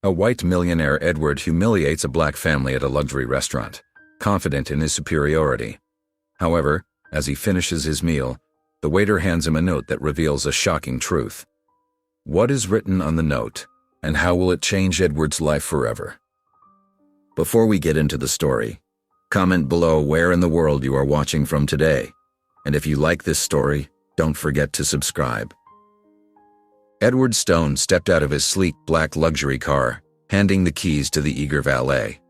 A white millionaire, Edward, humiliates a black family at a luxury restaurant, confident in his superiority. However, as he finishes his meal, the waiter hands him a note that reveals a shocking truth. What is written on the note, and how will it change Edward's life forever? Before we get into the story, comment below where in the world you are watching from today, and if you like this story, don't forget to subscribe. Edward Stone stepped out of his sleek black luxury car, handing the keys to the eager valet.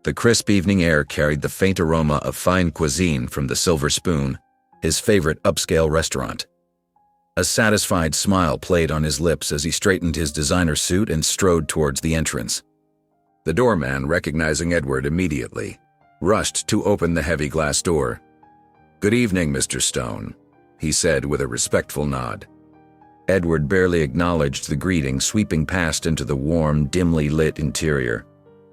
The crisp evening air carried the faint aroma of fine cuisine from the Silver Spoon, his favorite upscale restaurant. A satisfied smile played on his lips as he straightened his designer suit and strode towards the entrance. The doorman, recognizing Edward immediately, rushed to open the heavy glass door. "Good evening, Mr. Stone," he said with a respectful nod. Edward barely acknowledged the greeting, sweeping past into the warm, dimly lit interior.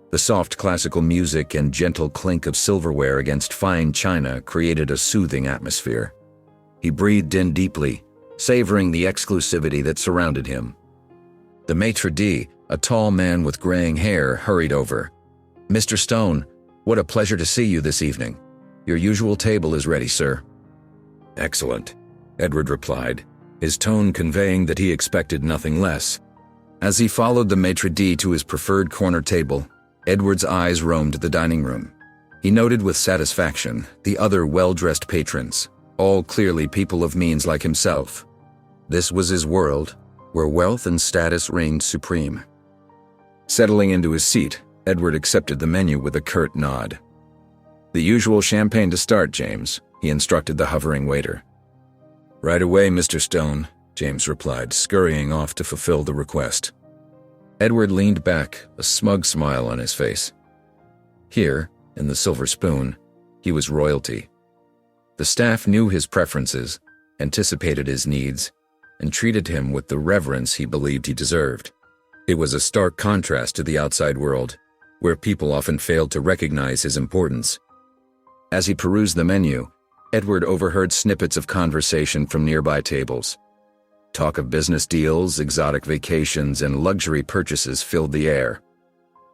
The soft classical music and gentle clink of silverware against fine china created a soothing atmosphere. He breathed in deeply, savoring the exclusivity that surrounded him. The maitre d', a tall man with graying hair, hurried over. "Mr. Stone, what a pleasure to see you this evening. Your usual table is ready, sir." "Excellent," Edward replied, his tone conveying that he expected nothing less. As he followed the maitre d' to his preferred corner table, Edward's eyes roamed the dining room. He noted with satisfaction the other well-dressed patrons, all clearly people of means like himself. This was his world, where wealth and status reigned supreme. Settling into his seat, Edward accepted the menu with a curt nod. "The usual champagne to start, James," he instructed the hovering waiter. "Right away, Mr. Stone," James replied, scurrying off to fulfill the request. Edward leaned back, a smug smile on his face. Here, in the Silver Spoon, he was royalty. The staff knew his preferences, anticipated his needs, and treated him with the reverence he believed he deserved. It was a stark contrast to the outside world, where people often failed to recognize his importance. As he perused the menu, Edward overheard snippets of conversation from nearby tables. Talk of business deals, exotic vacations, and luxury purchases filled the air.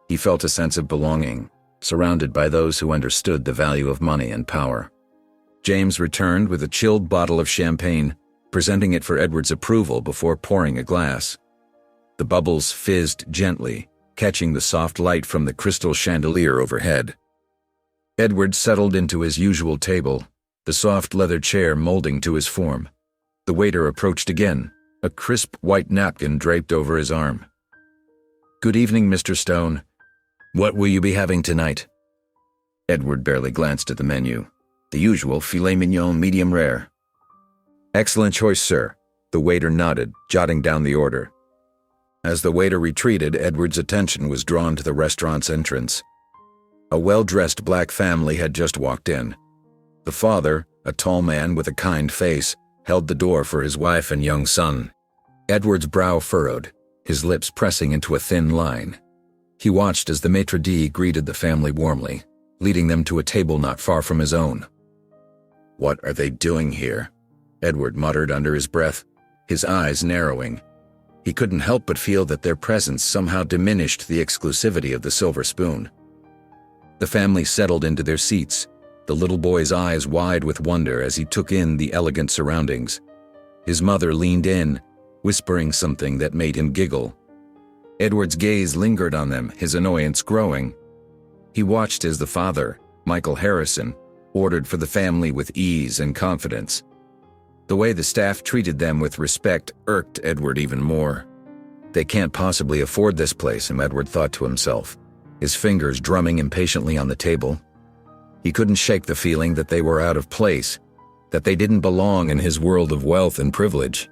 He felt a sense of belonging, surrounded by those who understood the value of money and power. James returned with a chilled bottle of champagne, presenting it for Edward's approval before pouring a glass. The bubbles fizzed gently, catching the soft light from the crystal chandelier overhead. Edward settled into his usual table, the soft leather chair molding to his form. The waiter approached again, a crisp white napkin draped over his arm. "Good evening, Mr. Stone. What will you be having tonight?" Edward barely glanced at the menu. The usual filet mignon medium rare. "Excellent choice, sir," the waiter nodded, jotting down the order. As the waiter retreated, Edward's attention was drawn to the restaurant's entrance. A well-dressed black family had just walked in. The father, a tall man with a kind face, held the door for his wife and young son. Edward's brow furrowed, his lips pressing into a thin line. He watched as the maitre d' greeted the family warmly, leading them to a table not far from his own. "What are they doing here?" Edward muttered under his breath, his eyes narrowing. He couldn't help but feel that their presence somehow diminished the exclusivity of the Silver Spoon. The family settled into their seats, the little boy's eyes wide with wonder as he took in the elegant surroundings. His mother leaned in, whispering something that made him giggle. Edward's gaze lingered on them, his annoyance growing. He watched as the father, Michael Harrison, ordered for the family with ease and confidence. The way the staff treated them with respect irked Edward even more. "They can't possibly afford this place," Edward thought to himself, his fingers drumming impatiently on the table. He couldn't shake the feeling that they were out of place, that they didn't belong in his world of wealth and privilege.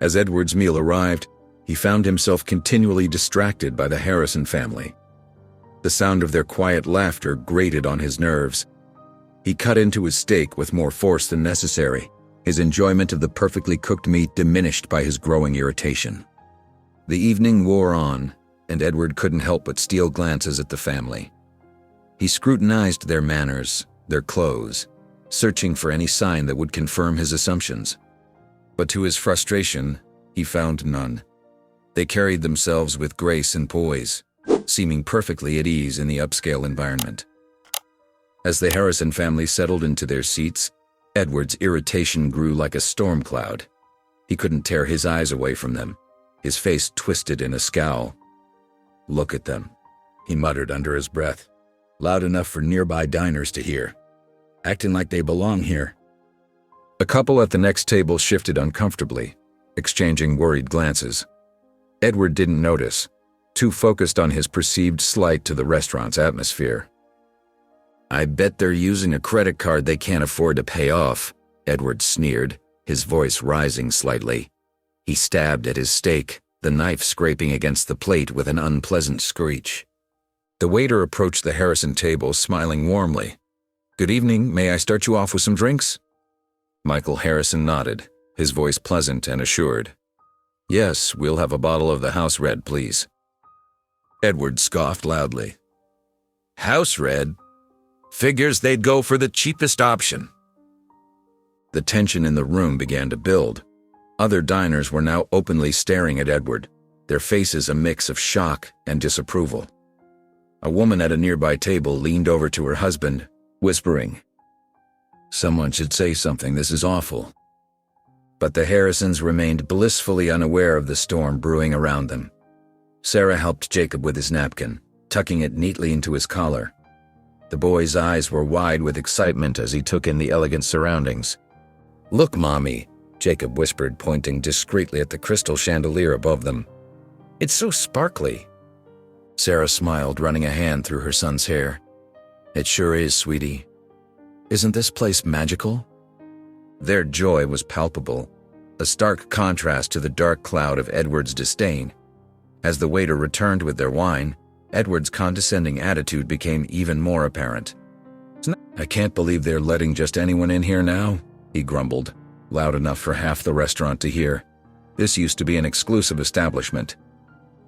As Edward's meal arrived, he found himself continually distracted by the Harrison family. The sound of their quiet laughter grated on his nerves. He cut into his steak with more force than necessary, his enjoyment of the perfectly cooked meat diminished by his growing irritation. The evening wore on, and Edward couldn't help but steal glances at the family. He scrutinized their manners, their clothes, searching for any sign that would confirm his assumptions. But to his frustration, he found none. They carried themselves with grace and poise, seeming perfectly at ease in the upscale environment. As the Harrison family settled into their seats, Edward's irritation grew like a storm cloud. He couldn't tear his eyes away from them, his face twisted in a scowl. "Look at them," he muttered under his breath, loud enough for nearby diners to hear. "Acting like they belong here." A couple at the next table shifted uncomfortably, exchanging worried glances. Edward didn't notice, too focused on his perceived slight to the restaurant's atmosphere. "I bet they're using a credit card they can't afford to pay off," Edward sneered, his voice rising slightly. He stabbed at his steak, the knife scraping against the plate with an unpleasant screech. The waiter approached the Harrison table, smiling warmly. "Good evening, may I start you off with some drinks?" Michael Harrison nodded, his voice pleasant and assured. "Yes, we'll have a bottle of the house red, please." Edward scoffed loudly. "House red? Figures they'd go for the cheapest option." The tension in the room began to build. Other diners were now openly staring at Edward, their faces a mix of shock and disapproval. A woman at a nearby table leaned over to her husband, whispering, "Someone should say something, this is awful." But the Harrisons remained blissfully unaware of the storm brewing around them. Sarah helped Jacob with his napkin, tucking it neatly into his collar. The boy's eyes were wide with excitement as he took in the elegant surroundings. "Look, Mommy," Jacob whispered, pointing discreetly at the crystal chandelier above them. "It's so sparkly." Sarah smiled, running a hand through her son's hair. "It sure is, sweetie. Isn't this place magical?" Their joy was palpable, a stark contrast to the dark cloud of Edward's disdain. As the waiter returned with their wine, Edward's condescending attitude became even more apparent. "I can't believe they're letting just anyone in here now," he grumbled, loud enough for half the restaurant to hear. This used to be an exclusive establishment.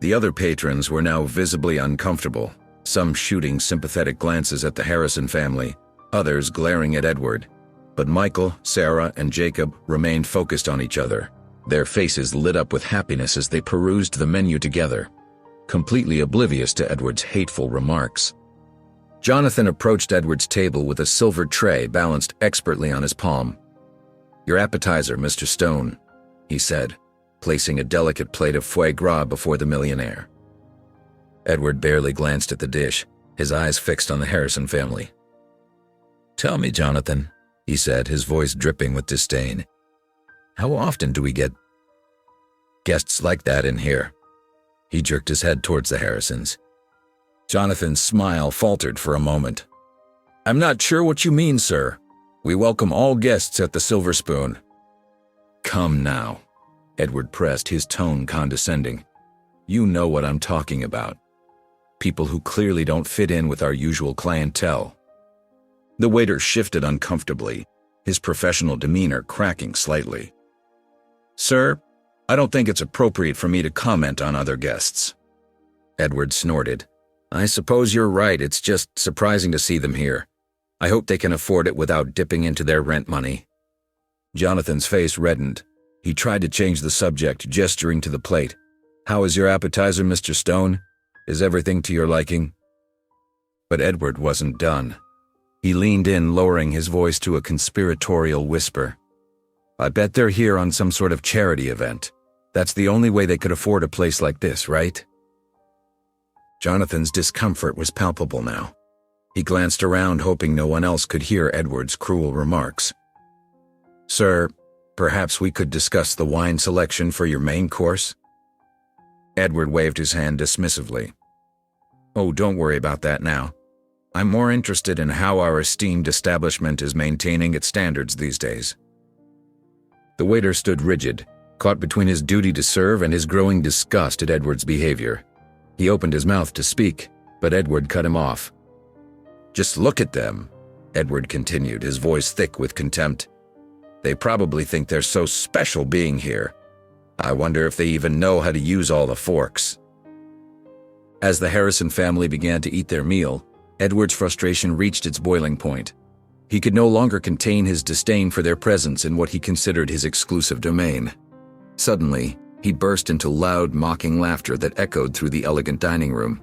The other patrons were now visibly uncomfortable, some shooting sympathetic glances at the Harrison family, others glaring at Edward. But Michael, Sarah, and Jacob remained focused on each other, their faces lit up with happiness as they perused the menu together, completely oblivious to Edward's hateful remarks. Jonathan approached Edward's table with a silver tray balanced expertly on his palm. "Your appetizer, Mr. Stone," he said, placing a delicate plate of foie gras before the millionaire. Edward barely glanced at the dish, his eyes fixed on the Harrison family. "Tell me, Jonathan," he said, his voice dripping with disdain, "how often do we get guests like that in here?" He jerked his head towards the Harrisons. Jonathan's smile faltered for a moment. "I'm not sure what you mean, sir. We welcome all guests at the Silver Spoon." "Come now," Edward pressed, his tone condescending. "You know what I'm talking about. People who clearly don't fit in with our usual clientele." The waiter shifted uncomfortably, his professional demeanor cracking slightly. "Sir, I don't think it's appropriate for me to comment on other guests." Edward snorted. "I suppose you're right, it's just surprising to see them here. I hope they can afford it without dipping into their rent money." Jonathan's face reddened. He tried to change the subject, gesturing to the plate. "How is your appetizer, Mr. Stone? Is everything to your liking?" But Edward wasn't done. He leaned in, lowering his voice to a conspiratorial whisper. "I bet they're here on some sort of charity event. That's the only way they could afford a place like this, right?" Jonathan's discomfort was palpable now. He glanced around, hoping no one else could hear Edward's cruel remarks. "Sir, perhaps we could discuss the wine selection for your main course?" Edward waved his hand dismissively. "Oh, don't worry about that now. I'm more interested in how our esteemed establishment is maintaining its standards these days." The waiter stood rigid, caught between his duty to serve and his growing disgust at Edward's behavior. He opened his mouth to speak, but Edward cut him off. "Just look at them," Edward continued, his voice thick with contempt. "They probably think they're so special being here. I wonder if they even know how to use all the forks." As the Harrison family began to eat their meal, Edward's frustration reached its boiling point. He could no longer contain his disdain for their presence in what he considered his exclusive domain. Suddenly, he burst into loud, mocking laughter that echoed through the elegant dining room.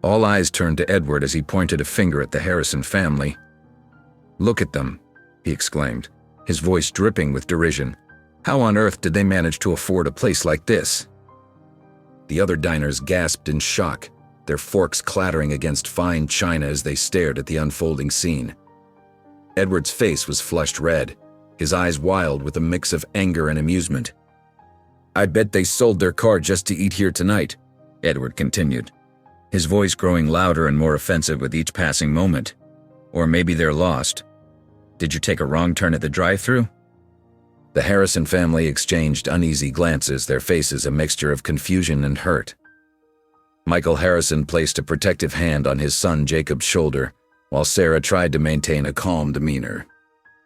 All eyes turned to Edward as he pointed a finger at the Harrison family. "Look at them," he exclaimed, his voice dripping with derision. "How on earth did they manage to afford a place like this?" The other diners gasped in shock, their forks clattering against fine china as they stared at the unfolding scene. Edward's face was flushed red, his eyes wild with a mix of anger and amusement. "I bet they sold their car just to eat here tonight," Edward continued, his voice growing louder and more offensive with each passing moment. "Or maybe they're lost. Did you take a wrong turn at the drive-thru?" The Harrison family exchanged uneasy glances, their faces a mixture of confusion and hurt. Michael Harrison placed a protective hand on his son Jacob's shoulder, while Sarah tried to maintain a calm demeanor.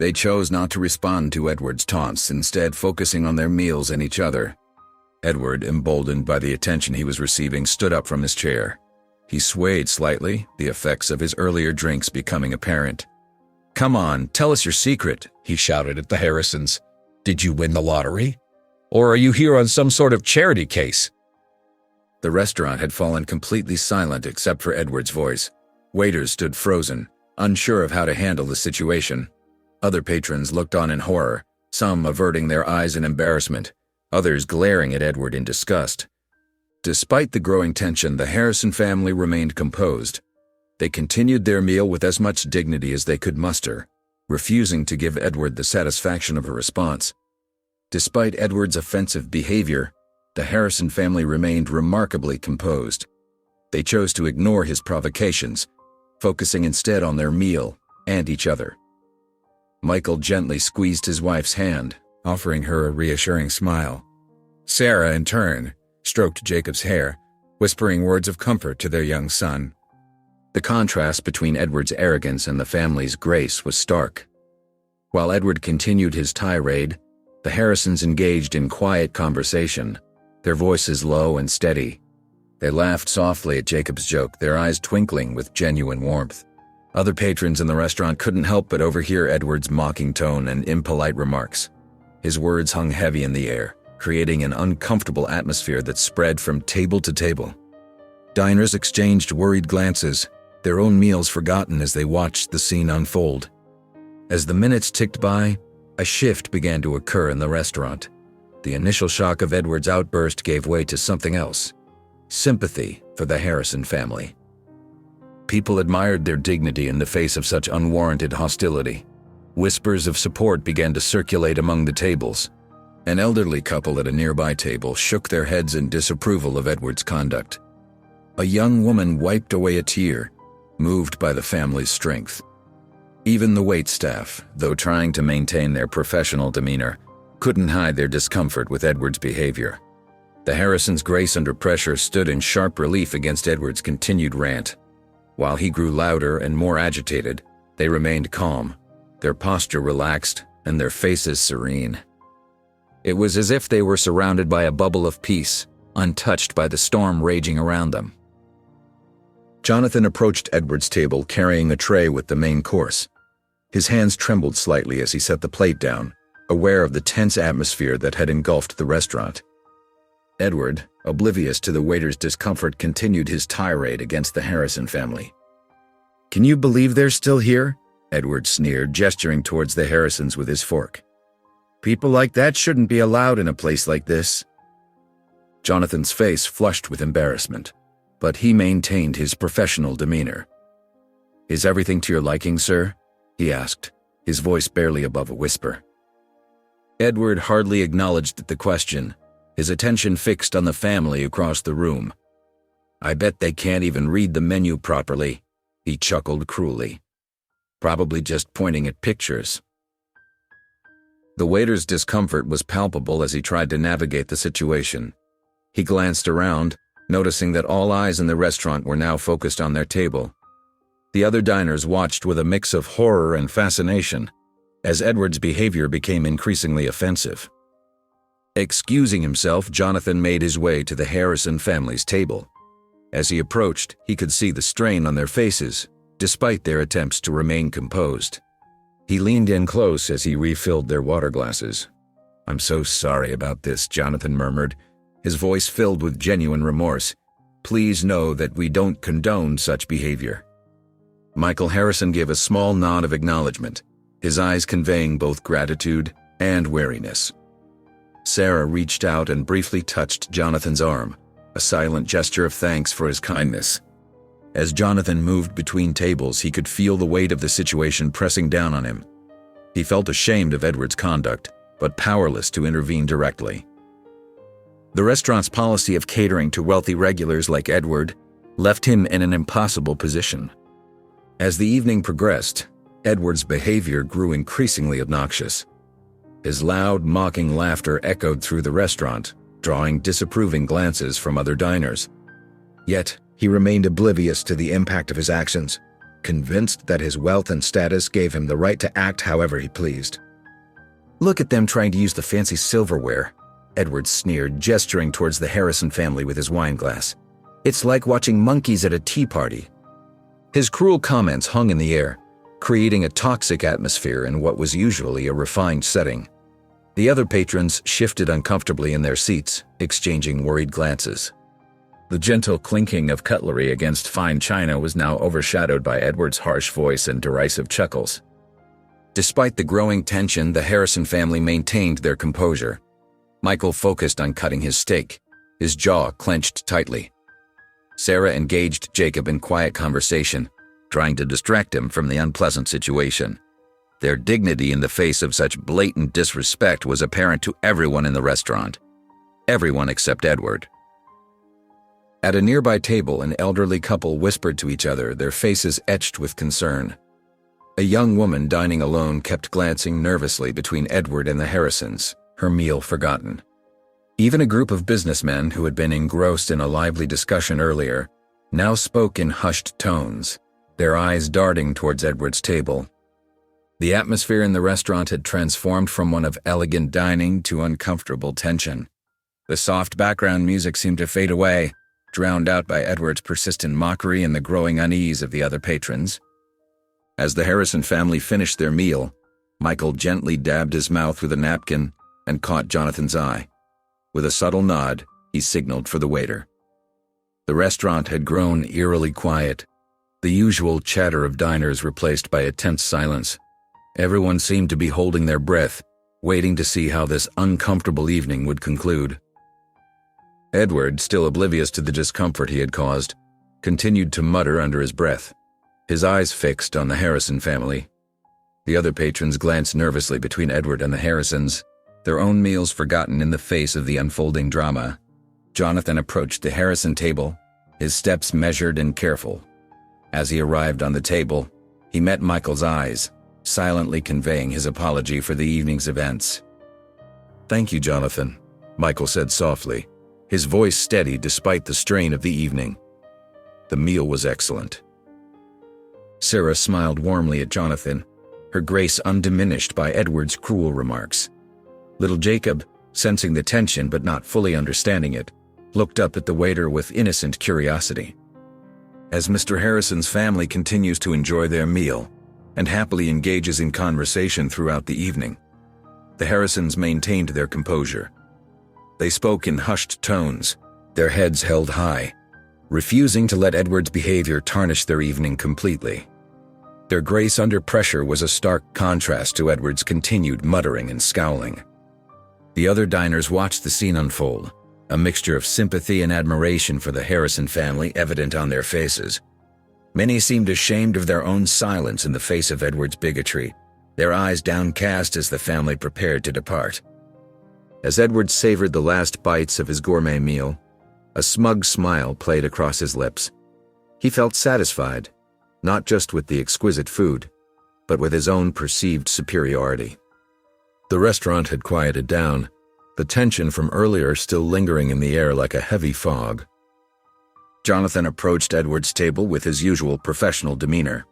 They chose not to respond to Edward's taunts, instead focusing on their meals and each other. Edward, emboldened by the attention he was receiving, stood up from his chair. He swayed slightly, the effects of his earlier drinks becoming apparent. "Come on, tell us your secret," he shouted at the Harrisons. "Did you win the lottery? Or are you here on some sort of charity case?" The restaurant had fallen completely silent except for Edward's voice. Waiters stood frozen, unsure of how to handle the situation. Other patrons looked on in horror, some averting their eyes in embarrassment, others glaring at Edward in disgust. Despite the growing tension, the Harrison family remained composed. They continued their meal with as much dignity as they could muster, refusing to give Edward the satisfaction of a response. Despite Edward's offensive behavior, the Harrison family remained remarkably composed. They chose to ignore his provocations, focusing instead on their meal and each other. Michael gently squeezed his wife's hand, offering her a reassuring smile. Sarah, in turn, stroked Jacob's hair, whispering words of comfort to their young son. The contrast between Edward's arrogance and the family's grace was stark. While Edward continued his tirade, the Harrisons engaged in quiet conversation, their voices low and steady. They laughed softly at Jacob's joke, their eyes twinkling with genuine warmth. Other patrons in the restaurant couldn't help but overhear Edward's mocking tone and impolite remarks. His words hung heavy in the air, creating an uncomfortable atmosphere that spread from table to table. Diners exchanged worried glances, their own meals forgotten as they watched the scene unfold. As the minutes ticked by, a shift began to occur in the restaurant. The initial shock of Edward's outburst gave way to something else: sympathy for the Harrison family. People admired their dignity in the face of such unwarranted hostility. Whispers of support began to circulate among the tables. An elderly couple at a nearby table shook their heads in disapproval of Edward's conduct. A young woman wiped away a tear, moved by the family's strength. Even the waitstaff, though trying to maintain their professional demeanor, couldn't hide their discomfort with Edward's behavior. The Harrisons' grace under pressure stood in sharp relief against Edward's continued rant. While he grew louder and more agitated, they remained calm, their posture relaxed and their faces serene. It was as if they were surrounded by a bubble of peace, untouched by the storm raging around them. Jonathan approached Edward's table carrying a tray with the main course. His hands trembled slightly as he set the plate down, aware of the tense atmosphere that had engulfed the restaurant. Edward, oblivious to the waiter's discomfort, continued his tirade against the Harrison family. "Can you believe they're still here?" Edward sneered, gesturing towards the Harrisons with his fork. "People like that shouldn't be allowed in a place like this." Jonathan's face flushed with embarrassment, but he maintained his professional demeanor. "Is everything to your liking, sir?" he asked, his voice barely above a whisper. Edward hardly acknowledged the question, his attention fixed on the family across the room. "I bet they can't even read the menu properly," he chuckled cruelly. "Probably just pointing at pictures." The waiter's discomfort was palpable as he tried to navigate the situation. He glanced around, noticing that all eyes in the restaurant were now focused on their table. The other diners watched with a mix of horror and fascination, as Edward's behavior became increasingly offensive. Excusing himself, Jonathan made his way to the Harrison family's table. As he approached, he could see the strain on their faces, despite their attempts to remain composed. He leaned in close as he refilled their water glasses. "I'm so sorry about this," Jonathan murmured, his voice filled with genuine remorse. Please know that we don't condone such behavior." Michael Harrison gave a small nod of acknowledgement, his eyes conveying both gratitude and wariness. Sarah reached out and briefly touched Jonathan's arm, a silent gesture of thanks for his kindness. As Jonathan moved between tables, he could feel the weight of the situation pressing down on him. He felt ashamed of Edward's conduct, but powerless to intervene directly. The restaurant's policy of catering to wealthy regulars like Edward left him in an impossible position. As the evening progressed, Edward's behavior grew increasingly obnoxious. His loud, mocking laughter echoed through the restaurant, drawing disapproving glances from other diners. Yet, he remained oblivious to the impact of his actions, convinced that his wealth and status gave him the right to act however he pleased. "Look at them trying to use the fancy silverware," Edward sneered, gesturing towards the Harrison family with his wine glass. "It's like watching monkeys at a tea party." His cruel comments hung in the air, creating a toxic atmosphere in what was usually a refined setting. The other patrons shifted uncomfortably in their seats, exchanging worried glances. The gentle clinking of cutlery against fine china was now overshadowed by Edward's harsh voice and derisive chuckles. Despite the growing tension, the Harrison family maintained their composure. Michael focused on cutting his steak, his jaw clenched tightly. Sarah engaged Jacob in quiet conversation, trying to distract him from the unpleasant situation. Their dignity in the face of such blatant disrespect was apparent to everyone in the restaurant. Everyone except Edward. At a nearby table, an elderly couple whispered to each other, their faces etched with concern. A young woman dining alone kept glancing nervously between Edward and the Harrisons, her meal forgotten. Even a group of businessmen who had been engrossed in a lively discussion earlier now spoke in hushed tones, their eyes darting towards Edward's table. The atmosphere in the restaurant had transformed from one of elegant dining to uncomfortable tension. The soft background music seemed to fade away, drowned out by Edward's persistent mockery and the growing unease of the other patrons. As the Harrison family finished their meal, Michael gently dabbed his mouth with a napkin and caught Jonathan's eye. With a subtle nod, he signaled for the waiter. The restaurant had grown eerily quiet, the usual chatter of diners replaced by a tense silence. Everyone seemed to be holding their breath, waiting to see how this uncomfortable evening would conclude. Edward, still oblivious to the discomfort he had caused, continued to mutter under his breath, his eyes fixed on the Harrison family. The other patrons glanced nervously between Edward and the Harrisons, their own meals forgotten in the face of the unfolding drama. Jonathan approached the Harrison table, his steps measured and careful. As he arrived on the table, he met Michael's eyes, silently conveying his apology for the evening's events. "Thank you, Jonathan," Michael said softly, his voice steady despite the strain of the evening. "The meal was excellent." Sarah smiled warmly at Jonathan, her grace undiminished by Edward's cruel remarks. Little Jacob, sensing the tension but not fully understanding it, looked up at the waiter with innocent curiosity. As Mr. Harrison's family continues to enjoy their meal and happily engages in conversation throughout the evening, the Harrisons maintained their composure. They spoke in hushed tones, their heads held high, refusing to let Edward's behavior tarnish their evening completely. Their grace under pressure was a stark contrast to Edward's continued muttering and scowling. The other diners watched the scene unfold, a mixture of sympathy and admiration for the Harrison family evident on their faces. Many seemed ashamed of their own silence in the face of Edward's bigotry, their eyes downcast as the family prepared to depart. As Edward savored the last bites of his gourmet meal, a smug smile played across his lips. He felt satisfied, not just with the exquisite food, but with his own perceived superiority. The restaurant had quieted down, the tension from earlier still lingering in the air like a heavy fog. Jonathan approached Edward's table with his usual professional demeanor.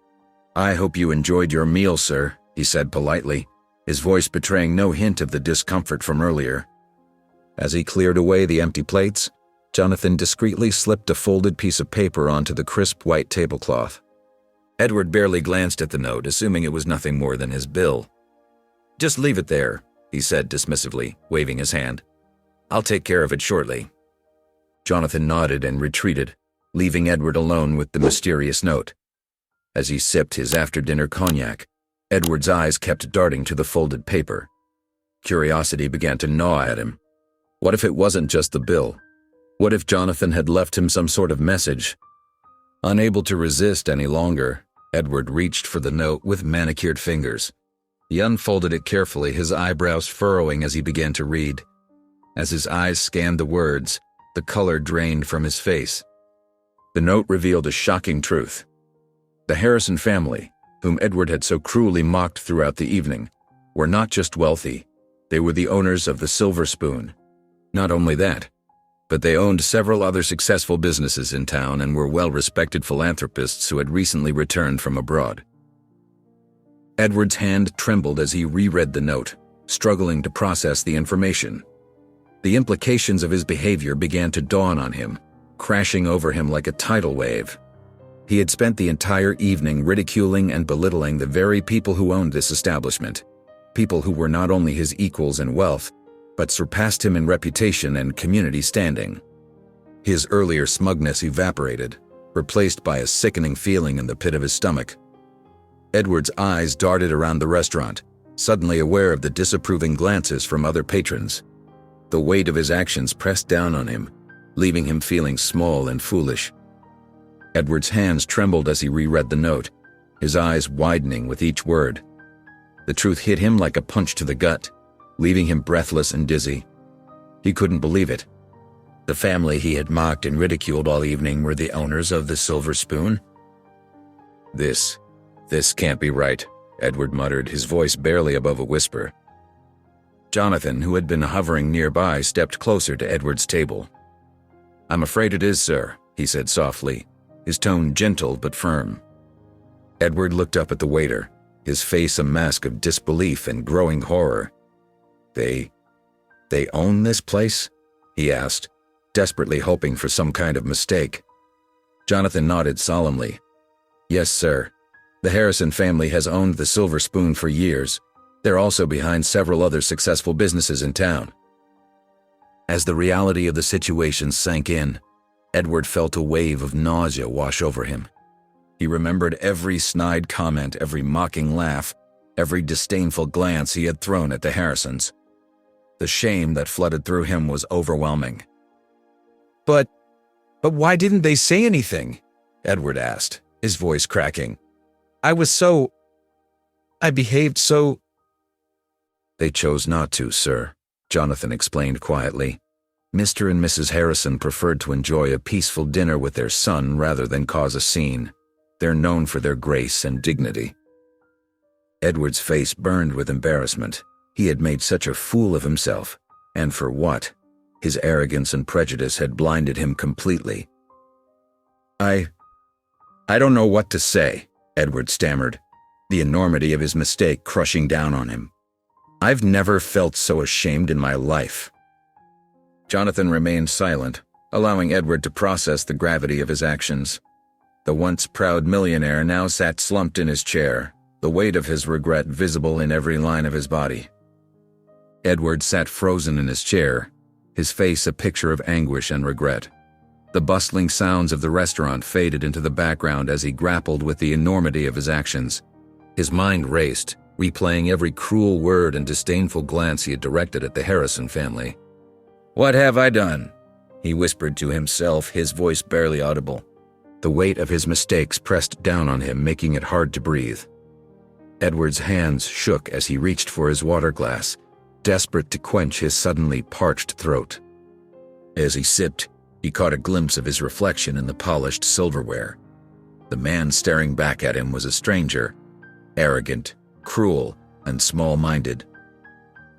"I hope you enjoyed your meal, sir," he said politely, his voice betraying no hint of the discomfort from earlier. As he cleared away the empty plates, Jonathan discreetly slipped a folded piece of paper onto the crisp white tablecloth. Edward barely glanced at the note, assuming it was nothing more than his bill. "Just leave it there," he said dismissively, waving his hand. "I'll take care of it shortly." Jonathan nodded and retreated, leaving Edward alone with the mysterious note. As he sipped his after-dinner cognac, Edward's eyes kept darting to the folded paper. Curiosity began to gnaw at him. What if it wasn't just the bill? What if Jonathan had left him some sort of message? Unable to resist any longer, Edward reached for the note with manicured fingers. He unfolded it carefully, his eyebrows furrowing as he began to read. As his eyes scanned the words, the color drained from his face. The note revealed a shocking truth. The Harrison family, whom Edward had so cruelly mocked throughout the evening, were not just wealthy, they were the owners of the Silver Spoon. Not only that, but they owned several other successful businesses in town and were well-respected philanthropists who had recently returned from abroad. Edward's hand trembled as he reread the note, struggling to process the information. The implications of his behavior began to dawn on him, crashing over him like a tidal wave. He had spent the entire evening ridiculing and belittling the very people who owned this establishment, people who were not only his equals in wealth, but surpassed him in reputation and community standing. His earlier smugness evaporated, replaced by a sickening feeling in the pit of his stomach. Edward's eyes darted around the restaurant, suddenly aware of the disapproving glances from other patrons. The weight of his actions pressed down on him, leaving him feeling small and foolish. Edward's hands trembled as he reread the note, his eyes widening with each word. The truth hit him like a punch to the gut, leaving him breathless and dizzy. He couldn't believe it. The family he had mocked and ridiculed all evening were the owners of the Silver Spoon? This can't be right, Edward muttered, his voice barely above a whisper. Jonathan, who had been hovering nearby, stepped closer to Edward's table. "I'm afraid it is, sir," he said softly, his tone gentle but firm. Edward looked up at the waiter, his face a mask of disbelief and growing horror. They own this place?" he asked, desperately hoping for some kind of mistake. Jonathan nodded solemnly. "Yes, sir. The Harrison family has owned the Silver Spoon for years. They're also behind several other successful businesses in town." As the reality of the situation sank in, Edward felt a wave of nausea wash over him. He remembered every snide comment, every mocking laugh, every disdainful glance he had thrown at the Harrisons. The shame that flooded through him was overwhelming. But why didn't they say anything?" Edward asked, his voice cracking. I behaved so—" "They chose not to, sir," Jonathan explained quietly. "Mr. and Mrs. Harrison preferred to enjoy a peaceful dinner with their son rather than cause a scene. They're known for their grace and dignity." Edward's face burned with embarrassment. He had made such a fool of himself. And for what? His arrogance and prejudice had blinded him completely. I don't know what to say," Edward stammered, the enormity of his mistake crushing down on him. "I've never felt so ashamed in my life." Jonathan remained silent, allowing Edward to process the gravity of his actions. The once proud millionaire now sat slumped in his chair, the weight of his regret visible in every line of his body. Edward sat frozen in his chair, his face a picture of anguish and regret. The bustling sounds of the restaurant faded into the background as he grappled with the enormity of his actions. His mind raced, replaying every cruel word and disdainful glance he had directed at the Harrison family. "What have I done?" he whispered to himself, his voice barely audible. The weight of his mistakes pressed down on him, making it hard to breathe. Edward's hands shook as he reached for his water glass, desperate to quench his suddenly parched throat. As he sipped, he caught a glimpse of his reflection in the polished silverware. The man staring back at him was a stranger, arrogant, cruel, and small-minded.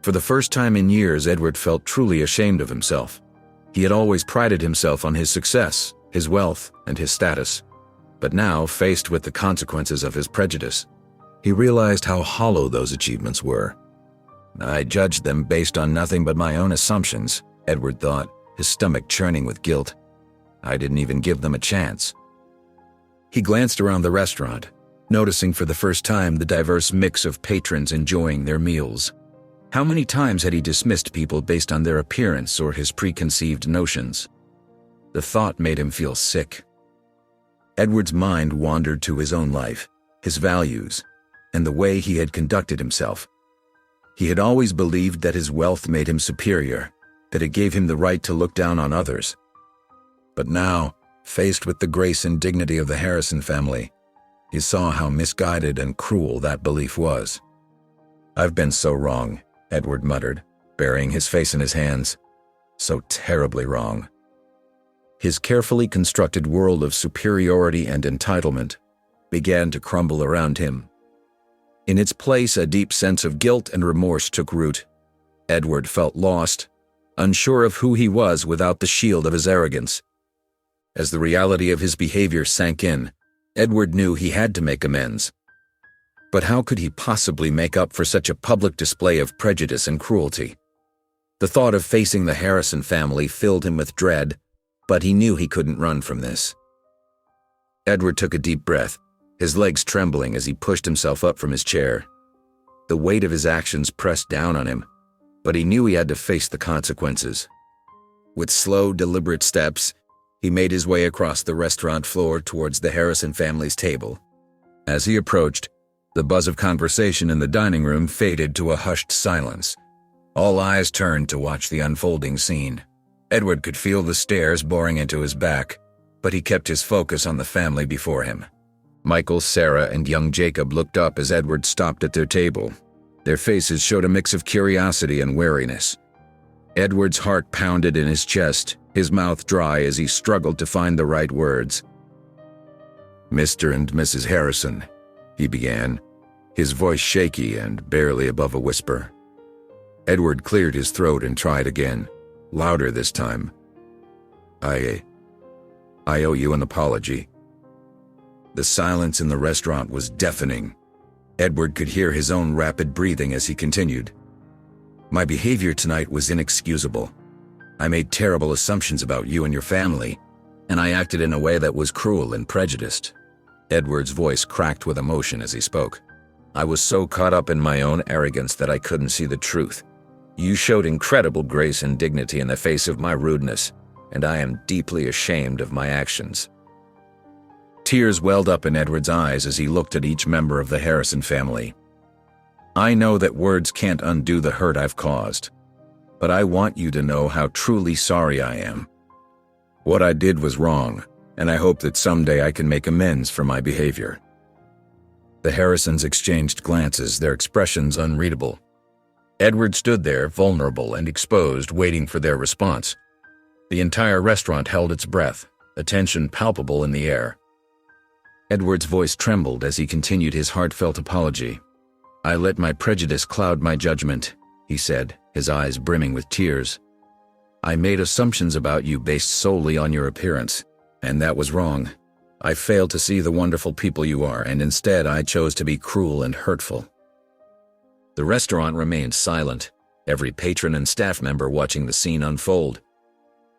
For the first time in years, Edward felt truly ashamed of himself. He had always prided himself on his success, his wealth, and his status. But now, faced with the consequences of his prejudice, he realized how hollow those achievements were. "I judged them based on nothing but my own assumptions," Edward thought, his stomach churning with guilt. "I didn't even give them a chance." He glanced around the restaurant, noticing for the first time the diverse mix of patrons enjoying their meals. How many times had he dismissed people based on their appearance or his preconceived notions? The thought made him feel sick. Edward's mind wandered to his own life, his values, and the way he had conducted himself. He had always believed that his wealth made him superior, that it gave him the right to look down on others. But now, faced with the grace and dignity of the Harrison family, he saw how misguided and cruel that belief was. "I've been so wrong," Edward muttered, burying his face in his hands. "So terribly wrong." His carefully constructed world of superiority and entitlement began to crumble around him. In its place, a deep sense of guilt and remorse took root. Edward felt lost, unsure of who he was without the shield of his arrogance. As the reality of his behavior sank in, Edward knew he had to make amends. But how could he possibly make up for such a public display of prejudice and cruelty? The thought of facing the Harrison family filled him with dread, but he knew he couldn't run from this. Edward took a deep breath, his legs trembling as he pushed himself up from his chair. The weight of his actions pressed down on him, but he knew he had to face the consequences. With slow, deliberate steps, he made his way across the restaurant floor towards the Harrison family's table. As he approached, the buzz of conversation in the dining room faded to a hushed silence. All eyes turned to watch the unfolding scene. Edward could feel the stares boring into his back, but he kept his focus on the family before him. Michael, Sarah, and young Jacob looked up as Edward stopped at their table. Their faces showed a mix of curiosity and wariness. Edward's heart pounded in his chest, his mouth dry as he struggled to find the right words. "Mr. and Mrs. Harrison," he began, his voice shaky and barely above a whisper. Edward cleared his throat and tried again, louder this time. I owe you an apology." The silence in the restaurant was deafening. Edward could hear his own rapid breathing as he continued. "My behavior tonight was inexcusable. I made terrible assumptions about you and your family, and I acted in a way that was cruel and prejudiced." Edward's voice cracked with emotion as he spoke. "I was so caught up in my own arrogance that I couldn't see the truth. You showed incredible grace and dignity in the face of my rudeness, and I am deeply ashamed of my actions." Tears welled up in Edward's eyes as he looked at each member of the Harrison family. "I know that words can't undo the hurt I've caused, but I want you to know how truly sorry I am. What I did was wrong, and I hope that someday I can make amends for my behavior." The Harrisons exchanged glances, their expressions unreadable. Edward stood there, vulnerable and exposed, waiting for their response. The entire restaurant held its breath, a tension palpable in the air. Edward's voice trembled as he continued his heartfelt apology. "I let my prejudice cloud my judgment," he said, his eyes brimming with tears. "I made assumptions about you based solely on your appearance, and that was wrong. I failed to see the wonderful people you are, and instead I chose to be cruel and hurtful." The restaurant remained silent, every patron and staff member watching the scene unfold.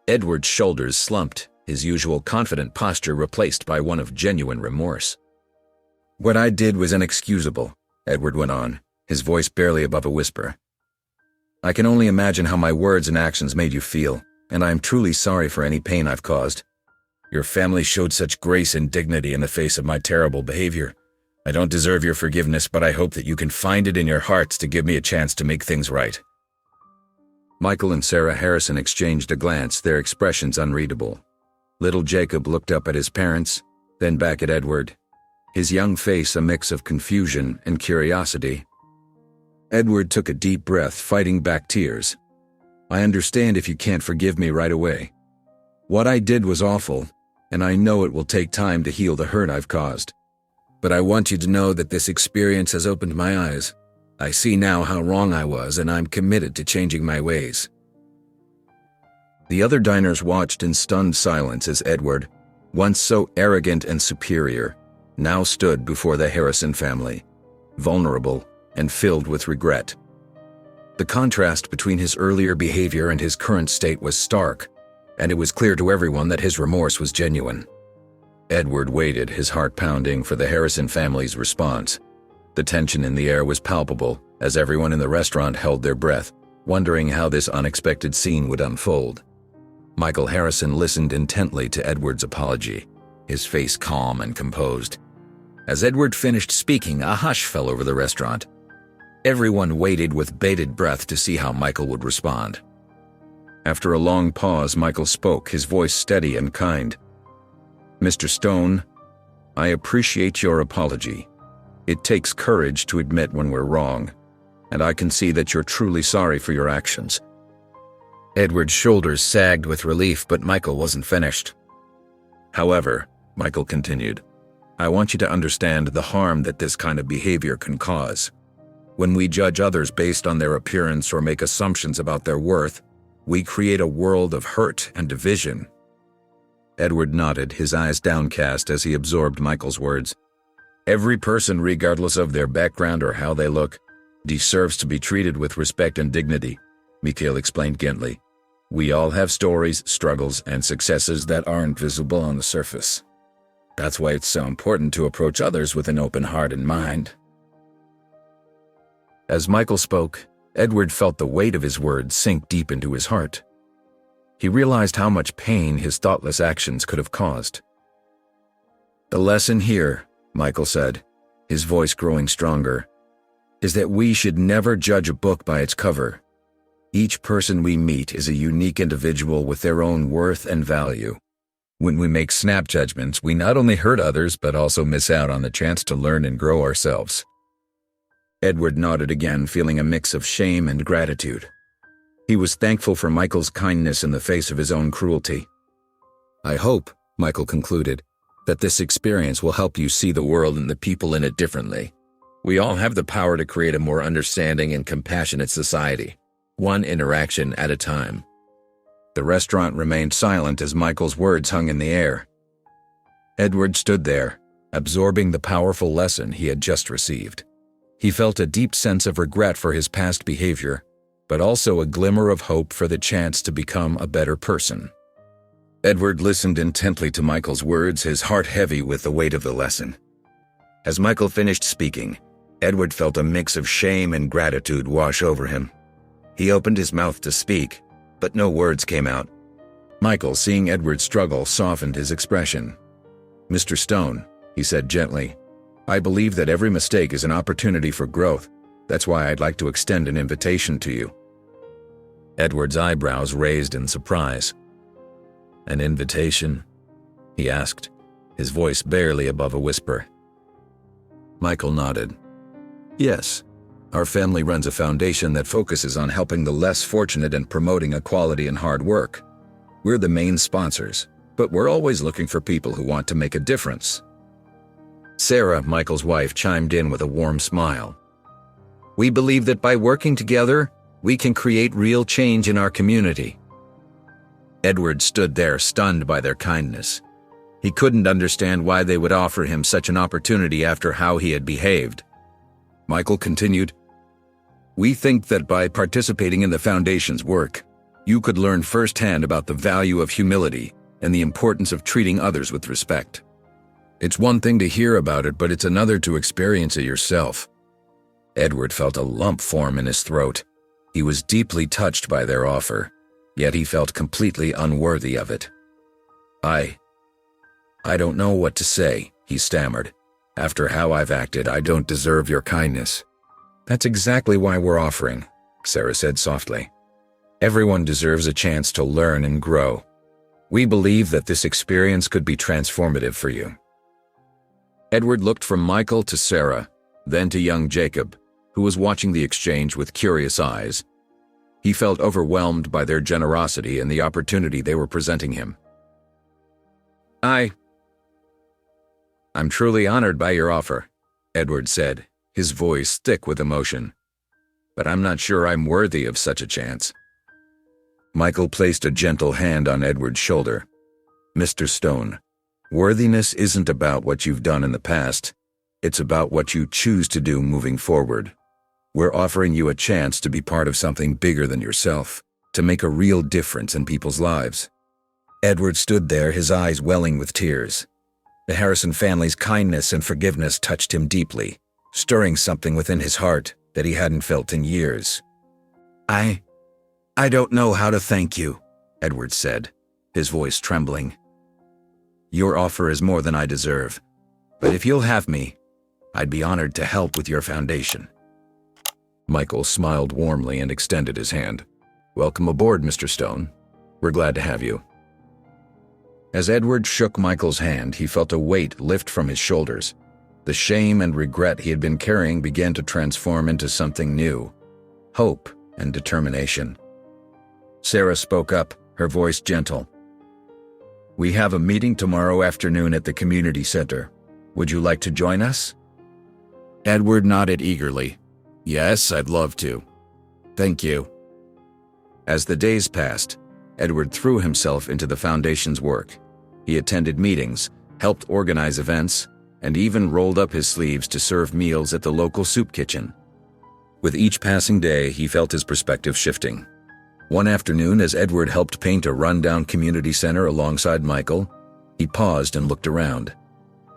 Edward's shoulders slumped, his usual confident posture replaced by one of genuine remorse. "What I did was inexcusable," Edward went on, his voice barely above a whisper. "I can only imagine how my words and actions made you feel, and I am truly sorry for any pain I've caused. Your family showed such grace and dignity in the face of my terrible behavior. I don't deserve your forgiveness, but I hope that you can find it in your hearts to give me a chance to make things right." Michael and Sarah Harrison exchanged a glance, their expressions unreadable. Little Jacob looked up at his parents, then back at Edward, his young face a mix of confusion and curiosity. Edward took a deep breath, fighting back tears. "I understand if you can't forgive me right away. What I did was awful, and I know it will take time to heal the hurt I've caused. But I want you to know that this experience has opened my eyes. I see now how wrong I was, and I'm committed to changing my ways." The other diners watched in stunned silence as Edward, once so arrogant and superior, now stood before the Harrison family, vulnerable and filled with regret. The contrast between his earlier behavior and his current state was stark, and it was clear to everyone that his remorse was genuine. Edward waited, his heart pounding, for the Harrison family's response. The tension in the air was palpable as everyone in the restaurant held their breath, wondering how this unexpected scene would unfold. Michael Harrison listened intently to Edward's apology, his face calm and composed. As Edward finished speaking, a hush fell over the restaurant. Everyone waited with bated breath to see how Michael would respond. After a long pause, Michael spoke, his voice steady and kind. "Mr. Stone, I appreciate your apology. It takes courage to admit when we're wrong, and I can see that you're truly sorry for your actions." Edward's shoulders sagged with relief, but Michael wasn't finished. "However," Michael continued, "I want you to understand the harm that this kind of behavior can cause. When we judge others based on their appearance or make assumptions about their worth, we create a world of hurt and division." Edward nodded, his eyes downcast as he absorbed Michael's words. "Every person, regardless of their background or how they look, deserves to be treated with respect and dignity," Mikhail explained gently. "We all have stories, struggles, and successes that aren't visible on the surface. That's why it's so important to approach others with an open heart and mind." As Michael spoke, Edward felt the weight of his words sink deep into his heart. He realized how much pain his thoughtless actions could have caused. "The lesson here," Michael said, his voice growing stronger, "is that we should never judge a book by its cover. Each person we meet is a unique individual with their own worth and value. When we make snap judgments, we not only hurt others but also miss out on the chance to learn and grow ourselves." Edward nodded again, feeling a mix of shame and gratitude. He was thankful for Michael's kindness in the face of his own cruelty. "I hope," Michael concluded, "that this experience will help you see the world and the people in it differently. We all have the power to create a more understanding and compassionate society, one interaction at a time." The restaurant remained silent as Michael's words hung in the air. Edward stood there, absorbing the powerful lesson he had just received. He felt a deep sense of regret for his past behavior, but also a glimmer of hope for the chance to become a better person. Edward listened intently to Michael's words, his heart heavy with the weight of the lesson. As Michael finished speaking, Edward felt a mix of shame and gratitude wash over him. He opened his mouth to speak, but no words came out. Michael, seeing Edward's struggle, softened his expression. "Mr. Stone," he said gently, "I believe that every mistake is an opportunity for growth. That's why I'd like to extend an invitation to you." Edward's eyebrows raised in surprise. "An invitation?" he asked, his voice barely above a whisper. Michael nodded. "Yes. Our family runs a foundation that focuses on helping the less fortunate and promoting equality and hard work. We're the main sponsors, but we're always looking for people who want to make a difference." Sarah, Michael's wife, chimed in with a warm smile. "We believe that by working together, we can create real change in our community." Edward stood there, stunned by their kindness. He couldn't understand why they would offer him such an opportunity after how he had behaved. Michael continued, "We think that by participating in the Foundation's work, you could learn firsthand about the value of humility and the importance of treating others with respect. It's one thing to hear about it, but it's another to experience it yourself." Edward felt a lump form in his throat. He was deeply touched by their offer, yet he felt completely unworthy of it. I don't know what to say," he stammered. "After how I've acted, I don't deserve your kindness." "That's exactly why we're offering," Sarah said softly. "Everyone deserves a chance to learn and grow. We believe that this experience could be transformative for you." Edward looked from Michael to Sarah, then to young Jacob, who was watching the exchange with curious eyes. He felt overwhelmed by their generosity and the opportunity they were presenting him. I'm truly honored by your offer," Edward said, his voice thick with emotion. "But I'm not sure I'm worthy of such a chance." Michael placed a gentle hand on Edward's shoulder. "Mr. Stone, worthiness isn't about what you've done in the past. It's about what you choose to do moving forward. We're offering you a chance to be part of something bigger than yourself, to make a real difference in people's lives." Edward stood there, his eyes welling with tears. The Harrison family's kindness and forgiveness touched him deeply, stirring something within his heart that he hadn't felt in years. I don't know how to thank you," Edward said, his voice trembling. Your offer is more than I deserve. But if you'll have me, I'd be honored to help with your foundation." Michael smiled warmly and extended his hand. "Welcome aboard, Mr. Stone. We're glad to have you." As Edward shook Michael's hand, he felt a weight lift from his shoulders. The shame and regret he had been carrying began to transform into something new: hope and determination. Sarah spoke up, her voice gentle. "We have a meeting tomorrow afternoon at the community center. Would you like to join us?" Edward nodded eagerly. "Yes, I'd love to. Thank you." As the days passed, Edward threw himself into the foundation's work. He attended meetings, helped organize events, and even rolled up his sleeves to serve meals at the local soup kitchen. With each passing day, he felt his perspective shifting. One afternoon, as Edward helped paint a rundown community center alongside Michael, he paused and looked around.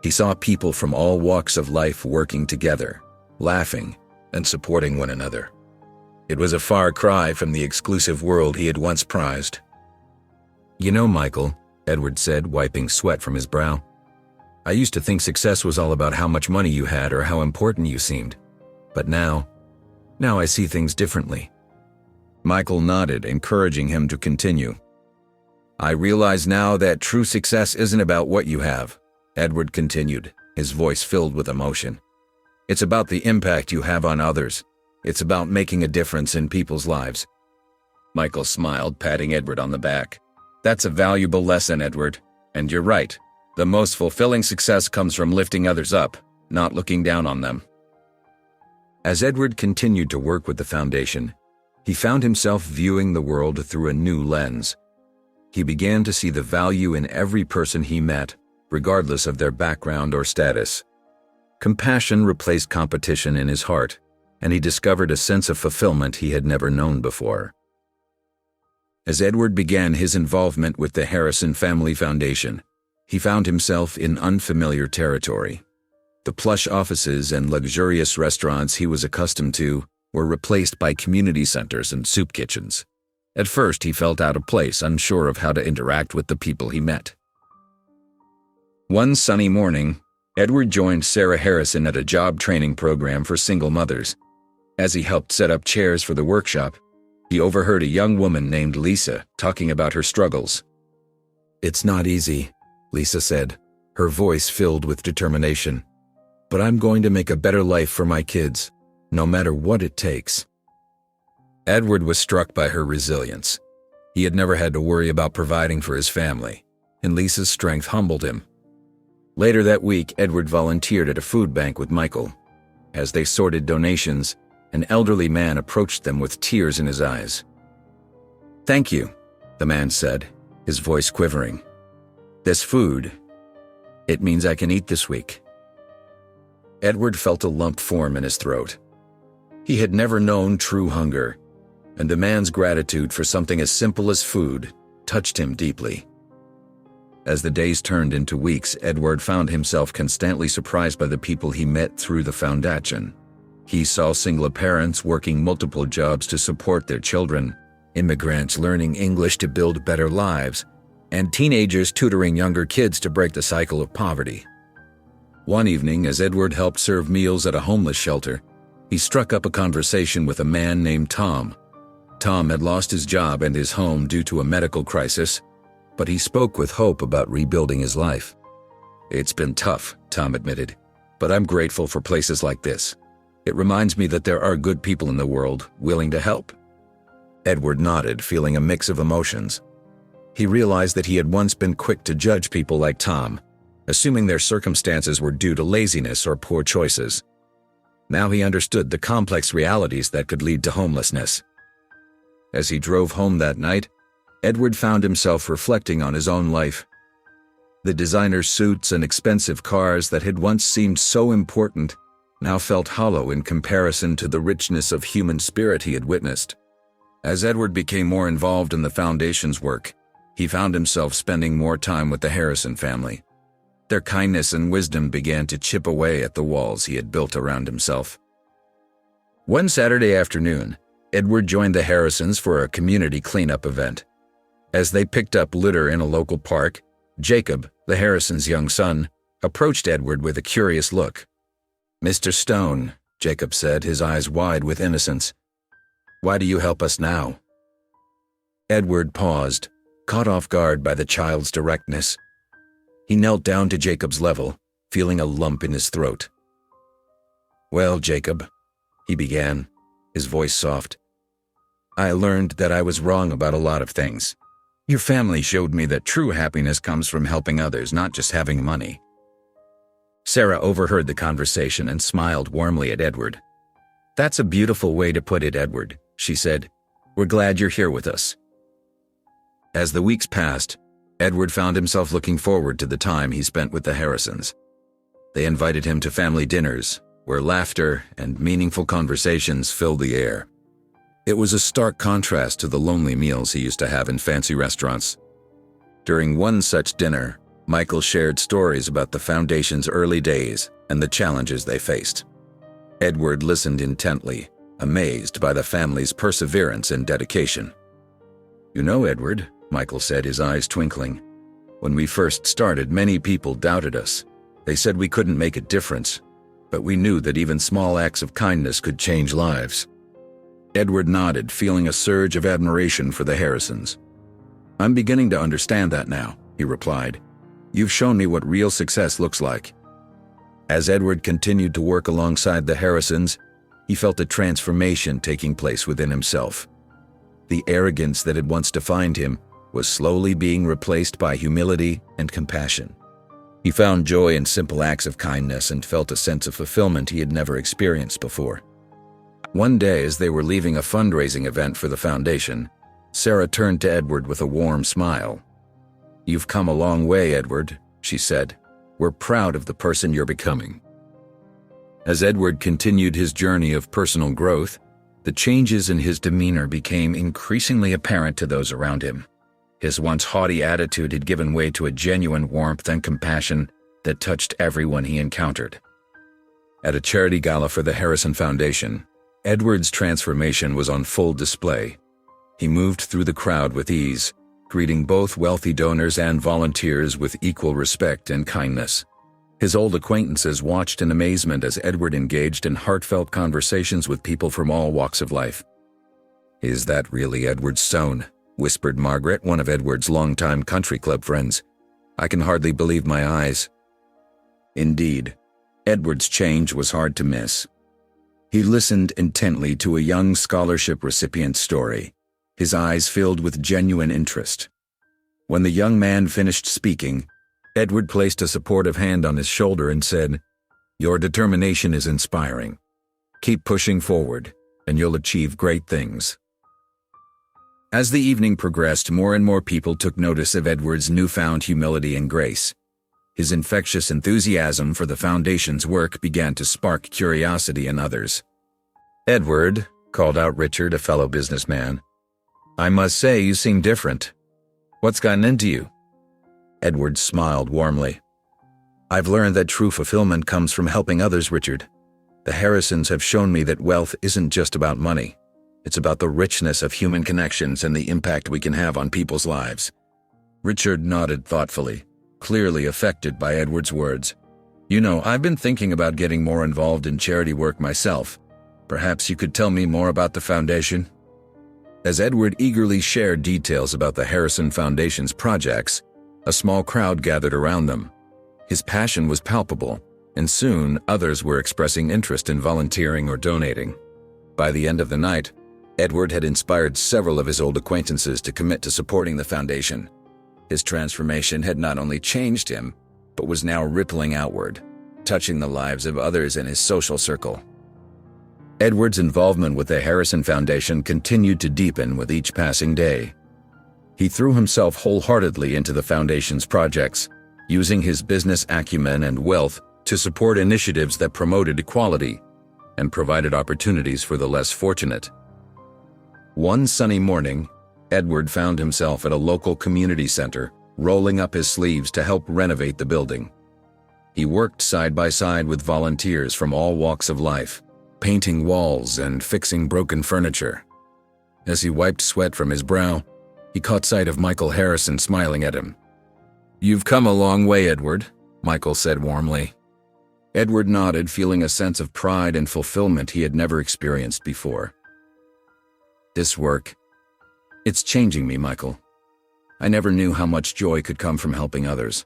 He saw people from all walks of life working together, laughing, and supporting one another. It was a far cry from the exclusive world he had once prized. "You know, Michael," Edward said, wiping sweat from his brow, "I used to think success was all about how much money you had or how important you seemed. But now I see things differently." Michael nodded, encouraging him to continue. "I realize now that true success isn't about what you have," Edward continued, his voice filled with emotion. "It's about the impact you have on others. It's about making a difference in people's lives." Michael smiled, patting Edward on the back. "That's a valuable lesson, Edward. And you're right. The most fulfilling success comes from lifting others up, not looking down on them." As Edward continued to work with the foundation, he found himself viewing the world through a new lens. He began to see the value in every person he met, regardless of their background or status. Compassion replaced competition in his heart, and he discovered a sense of fulfillment he had never known before. As Edward began his involvement with the Harrison Family Foundation, he found himself in unfamiliar territory. The plush offices and luxurious restaurants he was accustomed to were replaced by community centers and soup kitchens. At first, he felt out of place, unsure of how to interact with the people he met. One sunny morning, Edward joined Sarah Harrison at a job training program for single mothers. As he helped set up chairs for the workshop, he overheard a young woman named Lisa talking about her struggles. "It's not easy," Lisa said, her voice filled with determination. "But I'm going to make a better life for my kids, no matter what it takes." Edward was struck by her resilience. He had never had to worry about providing for his family, and Lisa's strength humbled him. Later that week, Edward volunteered at a food bank with Michael. As they sorted donations, an elderly man approached them with tears in his eyes. "Thank you," the man said, his voice quivering. "This food, it means I can eat this week." Edward felt a lump form in his throat. He had never known true hunger, and the man's gratitude for something as simple as food touched him deeply. As the days turned into weeks, Edward found himself constantly surprised by the people he met through the foundation. He saw single parents working multiple jobs to support their children, immigrants learning English to build better lives, and teenagers tutoring younger kids to break the cycle of poverty. One evening, as Edward helped serve meals at a homeless shelter, he struck up a conversation with a man named Tom. Tom had lost his job and his home due to a medical crisis, but he spoke with hope about rebuilding his life. "It's been tough," Tom admitted, "but I'm grateful for places like this. It reminds me that there are good people in the world willing to help." Edward nodded, feeling a mix of emotions. He realized that he had once been quick to judge people like Tom, assuming their circumstances were due to laziness or poor choices. Now he understood the complex realities that could lead to homelessness. As he drove home that night, Edward found himself reflecting on his own life. The designer suits and expensive cars that had once seemed so important now felt hollow in comparison to the richness of human spirit he had witnessed. As Edward became more involved in the foundation's work, he found himself spending more time with the Harrison family. Their kindness and wisdom began to chip away at the walls he had built around himself. One Saturday afternoon, Edward joined the Harrisons for a community cleanup event. As they picked up litter in a local park, Jacob, the Harrisons' young son, approached Edward with a curious look. "Mr. Stone," Jacob said, his eyes wide with innocence, "why do you help us now?" Edward paused, caught off guard by the child's directness. He knelt down to Jacob's level, feeling a lump in his throat. "Well, Jacob," he began, his voice soft, "I learned that I was wrong about a lot of things. Your family showed me that true happiness comes from helping others, not just having money." Sarah overheard the conversation and smiled warmly at Edward. "That's a beautiful way to put it, Edward," she said. "We're glad you're here with us." As the weeks passed, Edward found himself looking forward to the time he spent with the Harrisons. They invited him to family dinners, where laughter and meaningful conversations filled the air. It was a stark contrast to the lonely meals he used to have in fancy restaurants. During one such dinner, Michael shared stories about the Foundation's early days and the challenges they faced. Edward listened intently, amazed by the family's perseverance and dedication. "You know, Edward," Michael said, his eyes twinkling, "when we first started, many people doubted us. They said we couldn't make a difference, but we knew that even small acts of kindness could change lives." Edward nodded, feeling a surge of admiration for the Harrisons. "I'm beginning to understand that now," he replied. "You've shown me what real success looks like." As Edward continued to work alongside the Harrisons, he felt a transformation taking place within himself. The arrogance that had once defined him was slowly being replaced by humility and compassion. He found joy in simple acts of kindness and felt a sense of fulfillment he had never experienced before. One day, as they were leaving a fundraising event for the foundation, Sarah turned to Edward with a warm smile. "You've come a long way, Edward," she said. "We're proud of the person you're becoming." As Edward continued his journey of personal growth, the changes in his demeanor became increasingly apparent to those around him. His once haughty attitude had given way to a genuine warmth and compassion that touched everyone he encountered. At a charity gala for the Harrison Foundation, Edward's transformation was on full display. He moved through the crowd with ease, greeting both wealthy donors and volunteers with equal respect and kindness. His old acquaintances watched in amazement as Edward engaged in heartfelt conversations with people from all walks of life. "Is that really Edward Stone?" whispered Margaret, one of Edward's longtime country club friends. "I can hardly believe my eyes." Indeed, Edward's change was hard to miss. He listened intently to a young scholarship recipient's story, his eyes filled with genuine interest. When the young man finished speaking, Edward placed a supportive hand on his shoulder and said, "Your determination is inspiring. Keep pushing forward, and you'll achieve great things." As the evening progressed, more and more people took notice of Edward's newfound humility and grace. His infectious enthusiasm for the Foundation's work began to spark curiosity in others. "Edward," called out Richard, a fellow businessman, "I must say you seem different. What's gotten into you?" Edward smiled warmly. "I've learned that true fulfillment comes from helping others, Richard. The Harrisons have shown me that wealth isn't just about money. It's about the richness of human connections and the impact we can have on people's lives." Richard nodded thoughtfully, clearly affected by Edward's words. "You know, I've been thinking about getting more involved in charity work myself. Perhaps you could tell me more about the foundation?" As Edward eagerly shared details about the Harrison Foundation's projects, a small crowd gathered around them. His passion was palpable, and soon others were expressing interest in volunteering or donating. By the end of the night, Edward had inspired several of his old acquaintances to commit to supporting the foundation. His transformation had not only changed him, but was now rippling outward, touching the lives of others in his social circle. Edward's involvement with the Harrison Foundation continued to deepen with each passing day. He threw himself wholeheartedly into the foundation's projects, using his business acumen and wealth to support initiatives that promoted equality and provided opportunities for the less fortunate. One sunny morning, Edward found himself at a local community center, rolling up his sleeves to help renovate the building. He worked side by side with volunteers from all walks of life, painting walls and fixing broken furniture. As he wiped sweat from his brow, he caught sight of Michael Harrison smiling at him. "You've come a long way, Edward," Michael said warmly. Edward nodded, feeling a sense of pride and fulfillment he had never experienced before. "This work, it's changing me, Michael. I never knew how much joy could come from helping others."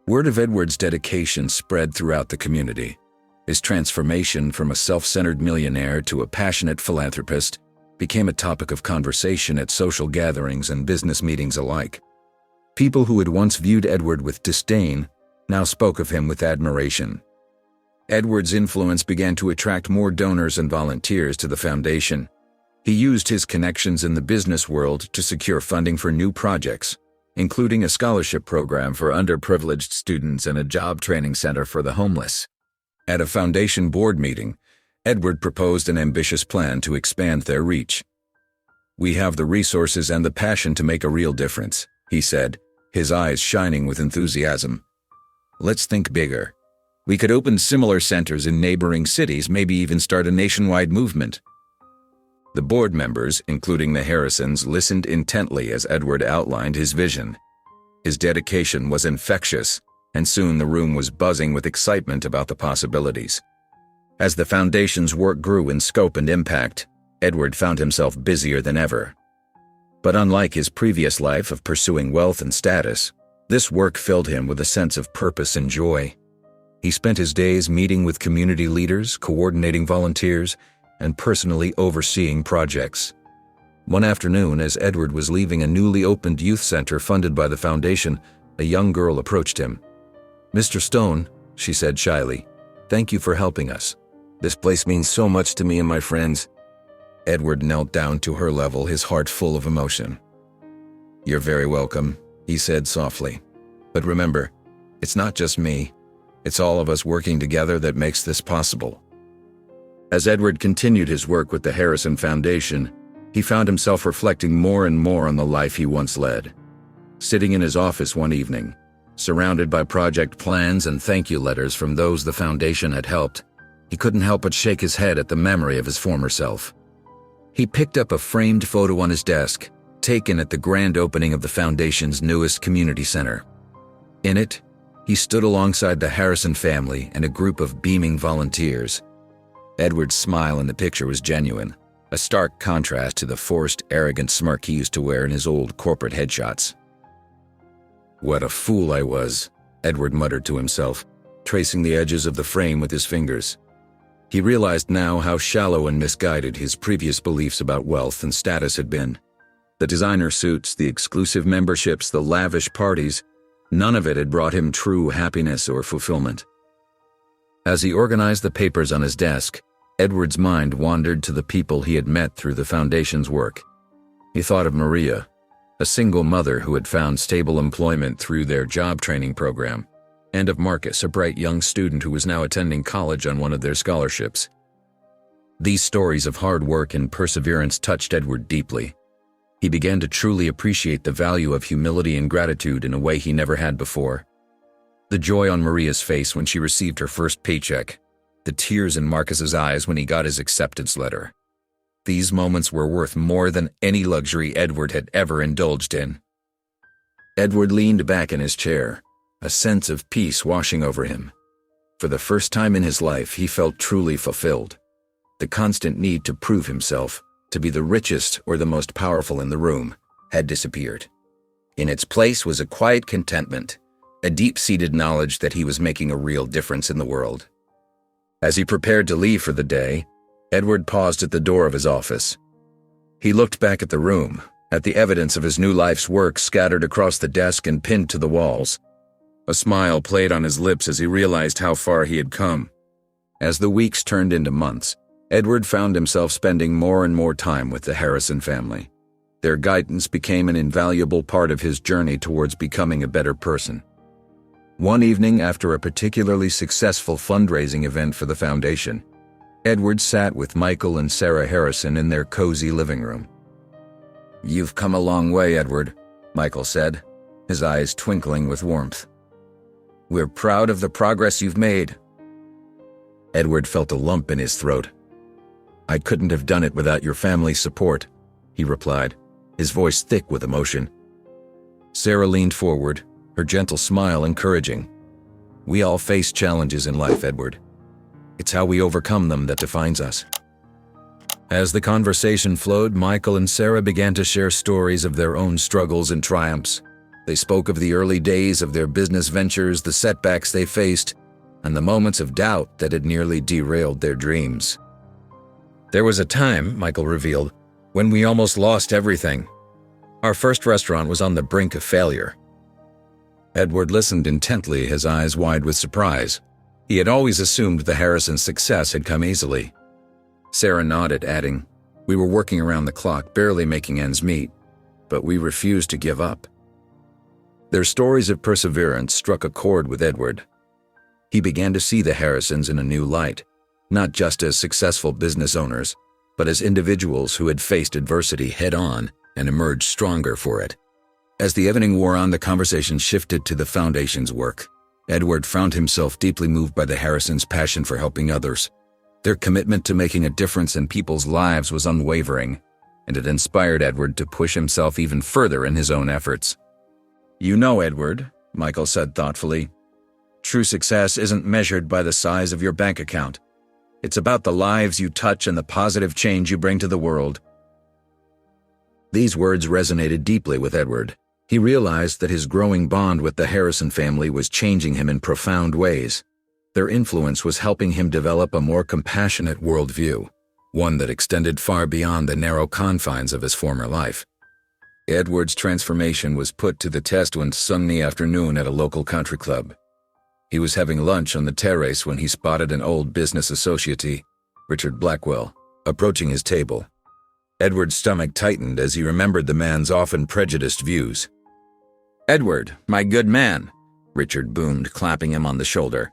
Word of Edward's dedication spread throughout the community. His transformation from a self-centered millionaire to a passionate philanthropist became a topic of conversation at social gatherings and business meetings alike. People who had once viewed Edward with disdain now spoke of him with admiration. Edward's influence began to attract more donors and volunteers to the foundation. He used his connections in the business world to secure funding for new projects, including a scholarship program for underprivileged students and a job training center for the homeless. At a foundation board meeting, Edward proposed an ambitious plan to expand their reach. "We have the resources and the passion to make a real difference," he said, his eyes shining with enthusiasm. "Let's think bigger. We could open similar centers in neighboring cities, maybe even start a nationwide movement." The board members, including the Harrisons, listened intently as Edward outlined his vision. His dedication was infectious, and soon the room was buzzing with excitement about the possibilities. As the foundation's work grew in scope and impact, Edward found himself busier than ever. But unlike his previous life of pursuing wealth and status, this work filled him with a sense of purpose and joy. He spent his days meeting with community leaders, coordinating volunteers, and personally overseeing projects. One afternoon, as Edward was leaving a newly opened youth center funded by the foundation, a young girl approached him. "Mr. Stone," she said shyly, "thank you for helping us. This place means so much to me and my friends." Edward knelt down to her level, his heart full of emotion. "You're very welcome," he said softly. "But remember, it's not just me. It's all of us working together that makes this possible." As Edward continued his work with the Harrison Foundation, he found himself reflecting more and more on the life he once led. Sitting in his office one evening, surrounded by project plans and thank you letters from those the foundation had helped, he couldn't help but shake his head at the memory of his former self. He picked up a framed photo on his desk, taken at the grand opening of the foundation's newest community center. In it, he stood alongside the Harrison family and a group of beaming volunteers. Edward's smile in the picture was genuine, a stark contrast to the forced, arrogant smirk he used to wear in his old corporate headshots. "What a fool I was," Edward muttered to himself, tracing the edges of the frame with his fingers. He realized now how shallow and misguided his previous beliefs about wealth and status had been. The designer suits, the exclusive memberships, the lavish parties, none of it had brought him true happiness or fulfillment. As he organized the papers on his desk, Edward's mind wandered to the people he had met through the foundation's work. He thought of Maria, a single mother who had found stable employment through their job training program, and of Marcus, a bright young student who was now attending college on one of their scholarships. These stories of hard work and perseverance touched Edward deeply. He began to truly appreciate the value of humility and gratitude in a way he never had before. The joy on Maria's face when she received her first paycheck, the tears in Marcus's eyes when he got his acceptance letter. These moments were worth more than any luxury Edward had ever indulged in. Edward leaned back in his chair, a sense of peace washing over him. For the first time in his life, he felt truly fulfilled. The constant need to prove himself, to be the richest or the most powerful in the room, had disappeared. In its place was a quiet contentment, a deep-seated knowledge that he was making a real difference in the world. As he prepared to leave for the day, Edward paused at the door of his office. He looked back at the room, at the evidence of his new life's work scattered across the desk and pinned to the walls. A smile played on his lips as he realized how far he had come. As the weeks turned into months, Edward found himself spending more and more time with the Harrison family. Their guidance became an invaluable part of his journey towards becoming a better person. One evening, after a particularly successful fundraising event for the foundation, Edward sat with Michael and Sarah Harrison in their cozy living room. "You've come a long way, Edward," Michael said, his eyes twinkling with warmth. "We're proud of the progress you've made." Edward felt a lump in his throat. "I couldn't have done it without your family's support," he replied, his voice thick with emotion. Sarah leaned forward, her gentle smile encouraging. We all face challenges in life, Edward. It's how we overcome them that defines us. As the conversation flowed, Michael and Sarah began to share stories of their own struggles and triumphs. They spoke of the early days of their business ventures, the setbacks they faced, and the moments of doubt that had nearly derailed their dreams. There was a time, Michael revealed, when we almost lost everything. Our first restaurant was on the brink of failure. Edward listened intently, his eyes wide with surprise. He had always assumed the Harrisons' success had come easily. Sarah nodded, adding, "We were working around the clock, barely making ends meet, but we refused to give up." Their stories of perseverance struck a chord with Edward. He began to see the Harrisons in a new light, not just as successful business owners, but as individuals who had faced adversity head-on and emerged stronger for it. As the evening wore on, the conversation shifted to the foundation's work. Edward found himself deeply moved by the Harrisons' passion for helping others. Their commitment to making a difference in people's lives was unwavering, and it inspired Edward to push himself even further in his own efforts. "You know, Edward," Michael said thoughtfully, "true success isn't measured by the size of your bank account. It's about the lives you touch and the positive change you bring to the world." These words resonated deeply with Edward. He realized that his growing bond with the Harrison family was changing him in profound ways. Their influence was helping him develop a more compassionate worldview, one that extended far beyond the narrow confines of his former life. Edward's transformation was put to the test one sunny afternoon at a local country club. He was having lunch on the terrace when he spotted an old business associate, Richard Blackwell, approaching his table. Edward's stomach tightened as he remembered the man's often prejudiced views. "Edward, my good man," Richard boomed, clapping him on the shoulder.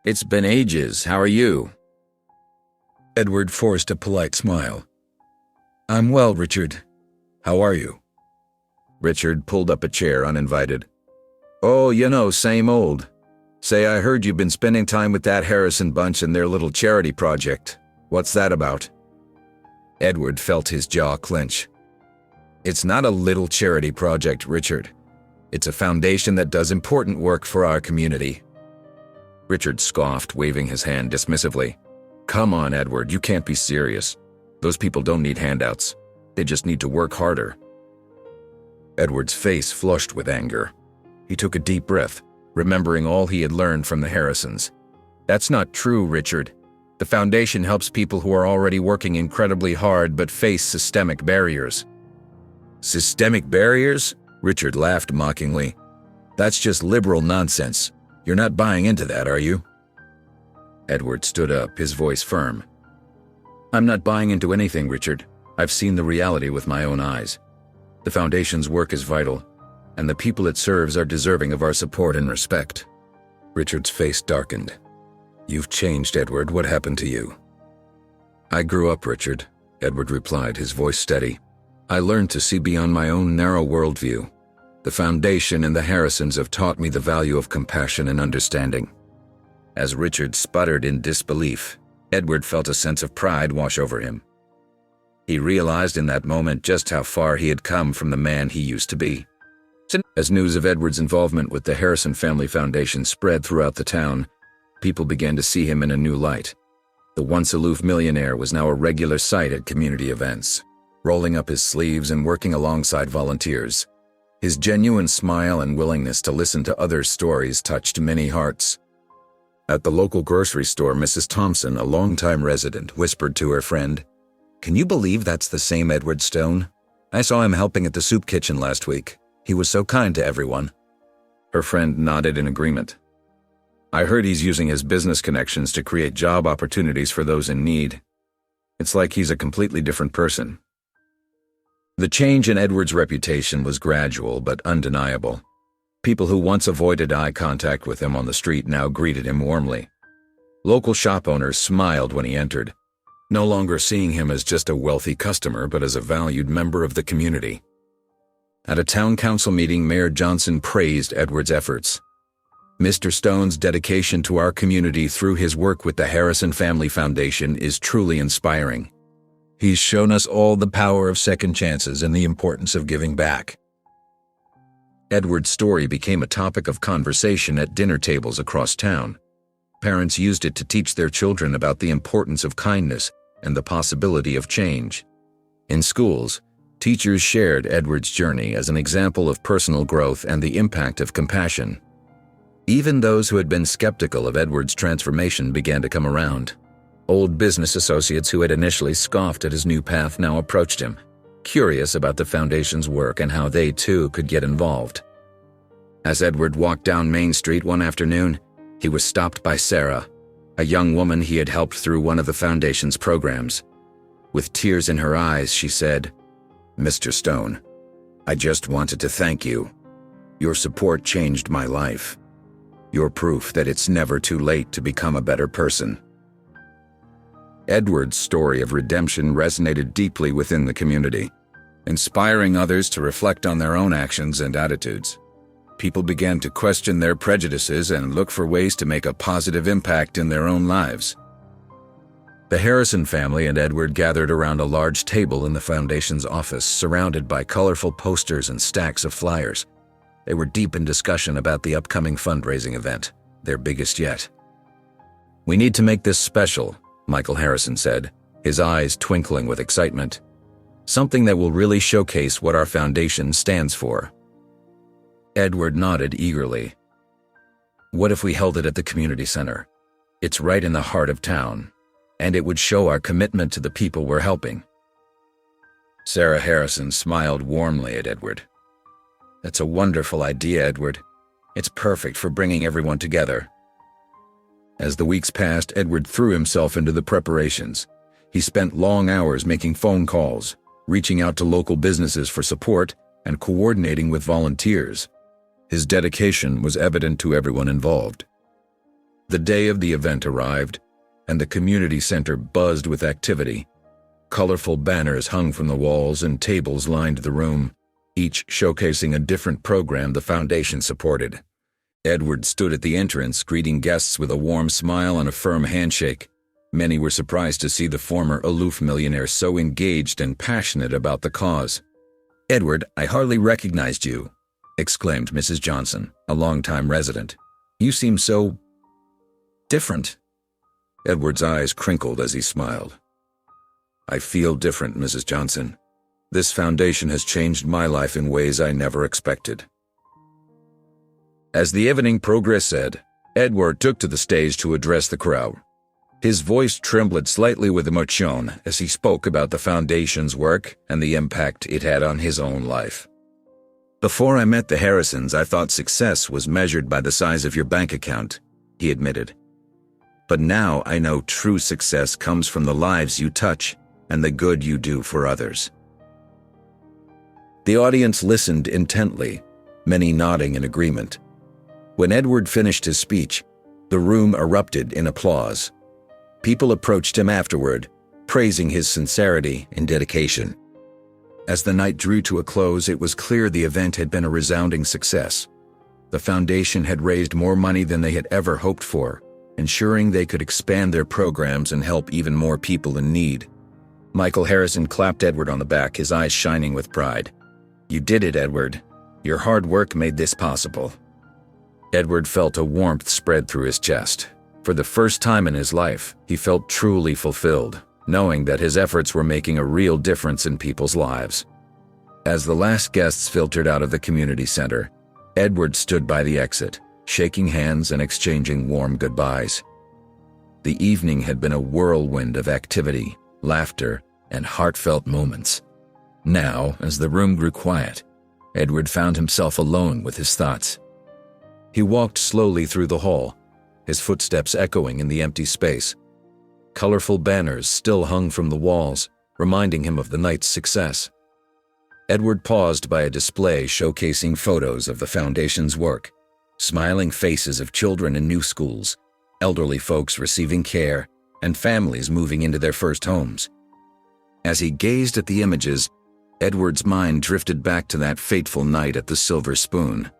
"It's been ages. How are you?" Edward forced a polite smile. "I'm well, Richard. How are you?" Richard pulled up a chair uninvited. "Oh, same old. Say, I heard you've been spending time with that Harrison bunch and their little charity project. What's that about?" Edward felt his jaw clench. "It's not a little charity project, Richard. It's a foundation that does important work for our community." Richard scoffed, waving his hand dismissively. "Come on, Edward, you can't be serious. Those people don't need handouts. They just need to work harder." Edward's face flushed with anger. He took a deep breath, remembering all he had learned from the Harrisons. "That's not true, Richard. The foundation helps people who are already working incredibly hard but face systemic barriers." "Systemic barriers?" Richard laughed mockingly. "That's just liberal nonsense. You're not buying into that, are you?" Edward stood up, his voice firm. "I'm not buying into anything, Richard. I've seen the reality with my own eyes. The foundation's work is vital, and the people it serves are deserving of our support and respect." Richard's face darkened. "You've changed, Edward. What happened to you?" "I grew up, Richard," Edward replied, his voice steady. "I learned to see beyond my own narrow worldview. The foundation and the Harrisons have taught me the value of compassion and understanding." As Richard sputtered in disbelief, Edward felt a sense of pride wash over him. He realized in that moment just how far he had come from the man he used to be. As news of Edward's involvement with the Harrison Family Foundation spread throughout the town, people began to see him in a new light. The once aloof millionaire was now a regular sight at community events, rolling up his sleeves and working alongside volunteers. His genuine smile and willingness to listen to others' stories touched many hearts. At the local grocery store, Mrs. Thompson, a longtime resident, whispered to her friend, "Can you believe that's the same Edward Stone? I saw him helping at the soup kitchen last week. He was so kind to everyone." Her friend nodded in agreement. "I heard he's using his business connections to create job opportunities for those in need. It's like he's a completely different person." The change in Edward's reputation was gradual but undeniable. People who once avoided eye contact with him on the street now greeted him warmly. Local shop owners smiled when he entered, no longer seeing him as just a wealthy customer but as a valued member of the community. At a town council meeting, Mayor Johnson praised Edward's efforts. "Mr. Stone's dedication to our community through his work with the Harrison Family Foundation is truly inspiring. He's shown us all the power of second chances and the importance of giving back." Edward's story became a topic of conversation at dinner tables across town. Parents used it to teach their children about the importance of kindness and the possibility of change. In schools, teachers shared Edward's journey as an example of personal growth and the impact of compassion. Even those who had been skeptical of Edward's transformation began to come around. Old business associates who had initially scoffed at his new path now approached him, curious about the foundation's work and how they too could get involved. As Edward walked down Main Street one afternoon, he was stopped by Sarah, a young woman he had helped through one of the foundation's programs. With tears in her eyes, she said, "Mr. Stone, I just wanted to thank you. Your support changed my life. You're proof that it's never too late to become a better person." Edward's story of redemption resonated deeply within the community, inspiring others to reflect on their own actions and attitudes. People began to question their prejudices and look for ways to make a positive impact in their own lives. The Harrison family and Edward gathered around a large table in the foundation's office, surrounded by colorful posters and stacks of flyers. They were deep in discussion about the upcoming fundraising event, their biggest yet. "We need to make this special," Michael Harrison said, his eyes twinkling with excitement. "Something that will really showcase what our foundation stands for." Edward nodded eagerly. "What if we held it at the community center? It's right in the heart of town, and it would show our commitment to the people we're helping." Sarah Harrison smiled warmly at Edward. "That's a wonderful idea, Edward. It's perfect for bringing everyone together." As the weeks passed, Edward threw himself into the preparations. He spent long hours making phone calls, reaching out to local businesses for support, and coordinating with volunteers. His dedication was evident to everyone involved. The day of the event arrived, and the community center buzzed with activity. Colorful banners hung from the walls and tables lined the room, each showcasing a different program the foundation supported. Edward stood at the entrance, greeting guests with a warm smile and a firm handshake. Many were surprised to see the former aloof millionaire so engaged and passionate about the cause. "Edward, I hardly recognized you," exclaimed Mrs. Johnson, a longtime resident. "You seem so different." Edward's eyes crinkled as he smiled. "I feel different, Mrs. Johnson. This foundation has changed my life in ways I never expected." As the evening progressed, Edward took to the stage to address the crowd. His voice trembled slightly with emotion as he spoke about the foundation's work and the impact it had on his own life. "Before I met the Harrisons, I thought success was measured by the size of your bank account," he admitted. "But now I know true success comes from the lives you touch and the good you do for others." The audience listened intently, many nodding in agreement. When Edward finished his speech, the room erupted in applause. People approached him afterward, praising his sincerity and dedication. As the night drew to a close, it was clear the event had been a resounding success. The foundation had raised more money than they had ever hoped for, ensuring they could expand their programs and help even more people in need. Michael Harrison clapped Edward on the back, his eyes shining with pride. "You did it, Edward. Your hard work made this possible." Edward felt a warmth spread through his chest. For the first time in his life, he felt truly fulfilled, knowing that his efforts were making a real difference in people's lives. As the last guests filtered out of the community center, Edward stood by the exit, shaking hands and exchanging warm goodbyes. The evening had been a whirlwind of activity, laughter, and heartfelt moments. Now, as the room grew quiet, Edward found himself alone with his thoughts. He walked slowly through the hall, his footsteps echoing in the empty space. Colorful banners still hung from the walls, reminding him of the night's success. Edward paused by a display showcasing photos of the foundation's work, smiling faces of children in new schools, elderly folks receiving care, and families moving into their first homes. As he gazed at the images, Edward's mind drifted back to that fateful night at the Silver Spoon.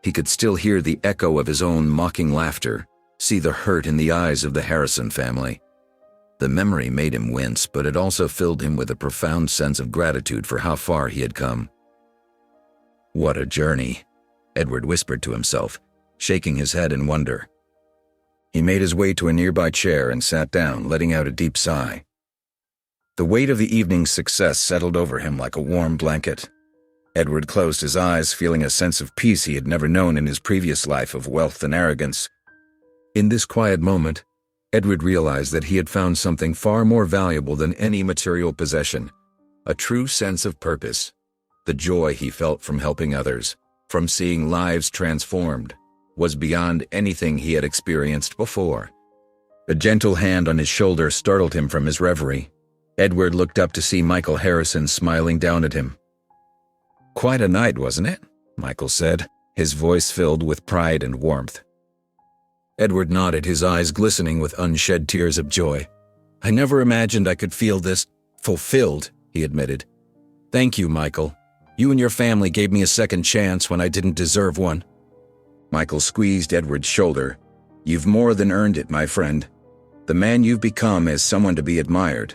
He could still hear the echo of his own mocking laughter, see the hurt in the eyes of the Harrison family. The memory made him wince, but it also filled him with a profound sense of gratitude for how far he had come. What a journey. Edward whispered to himself, shaking his head in wonder. He made his way to a nearby chair and sat down, letting out a deep sigh. The weight of the evening's success settled over him like a warm blanket. Edward closed his eyes, feeling a sense of peace he had never known in his previous life of wealth and arrogance. In this quiet moment, Edward realized that he had found something far more valuable than any material possession, a true sense of purpose. The joy he felt from helping others, from seeing lives transformed, was beyond anything he had experienced before. A gentle hand on his shoulder startled him from his reverie. Edward looked up to see Michael Harrison smiling down at him. "Quite a night, wasn't it?" Michael said, his voice filled with pride and warmth. Edward nodded, his eyes glistening with unshed tears of joy. "I never imagined I could feel this fulfilled," he admitted. "Thank you, Michael. You and your family gave me a second chance when I didn't deserve one." Michael squeezed Edward's shoulder. "You've more than earned it, my friend. The man you've become is someone to be admired."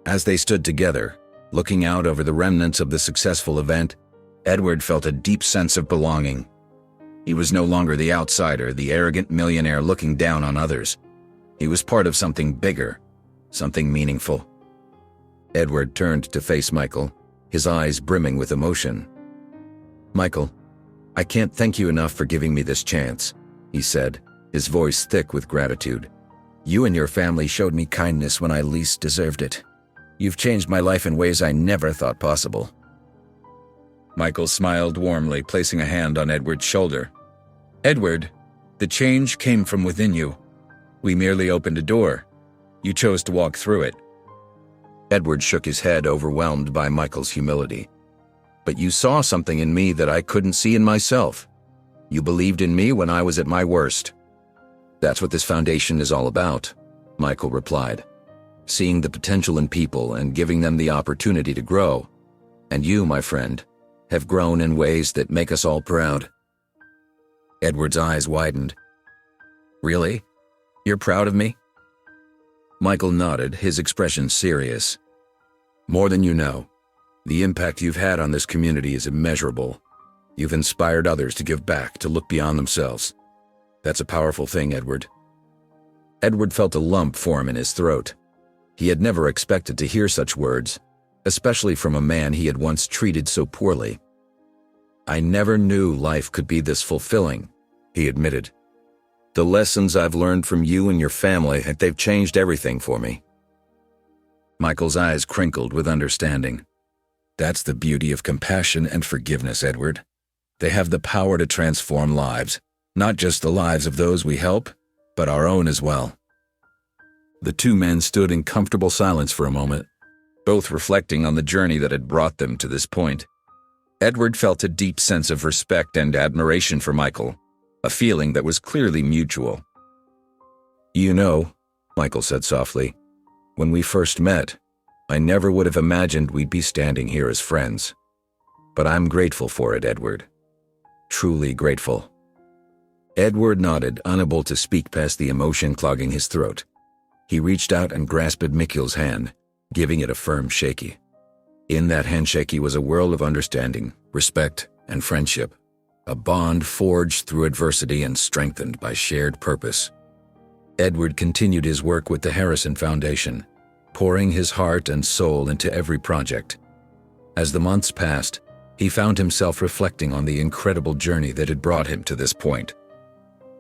As they stood together, looking out over the remnants of the successful event, Edward felt a deep sense of belonging. He was no longer the outsider, the arrogant millionaire looking down on others. He was part of something bigger, something meaningful. Edward turned to face Michael, his eyes brimming with emotion. "Michael, I can't thank you enough for giving me this chance," he said, his voice thick with gratitude. "You and your family showed me kindness when I least deserved it. You've changed my life in ways I never thought possible." Michael smiled warmly, placing a hand on Edward's shoulder. "Edward, the change came from within you. We merely opened a door. You chose to walk through it." Edward shook his head, overwhelmed by Michael's humility. "But you saw something in me that I couldn't see in myself. You believed in me when I was at my worst." "That's what this foundation is all about," Michael replied. "Seeing the potential in people and giving them the opportunity to grow. And you, my friend, have grown in ways that make us all proud." Edward's eyes widened. "Really? You're proud of me?" Michael nodded, his expression serious. "More than you know. The impact you've had on this community is immeasurable. You've inspired others to give back, to look beyond themselves. That's a powerful thing, Edward." Edward felt a lump form in his throat. He had never expected to hear such words, especially from a man he had once treated so poorly. "I never knew life could be this fulfilling," he admitted. "The lessons I've learned from you and your family, they've changed everything for me." Michael's eyes crinkled with understanding. "That's the beauty of compassion and forgiveness, Edward. They have the power to transform lives, not just the lives of those we help, but our own as well." The two men stood in comfortable silence for a moment, both reflecting on the journey that had brought them to this point. Edward felt a deep sense of respect and admiration for Michael, a feeling that was clearly mutual. "You know," Michael said softly, "when we first met, I never would have imagined we'd be standing here as friends. But I'm grateful for it, Edward. Truly grateful." Edward nodded, unable to speak past the emotion clogging his throat. He reached out and grasped Mikhail's hand, giving it a firm shake. In that handshake was a world of understanding, respect, and friendship, a bond forged through adversity and strengthened by shared purpose. Edward continued his work with the Harrison Foundation, pouring his heart and soul into every project. As the months passed, he found himself reflecting on the incredible journey that had brought him to this point.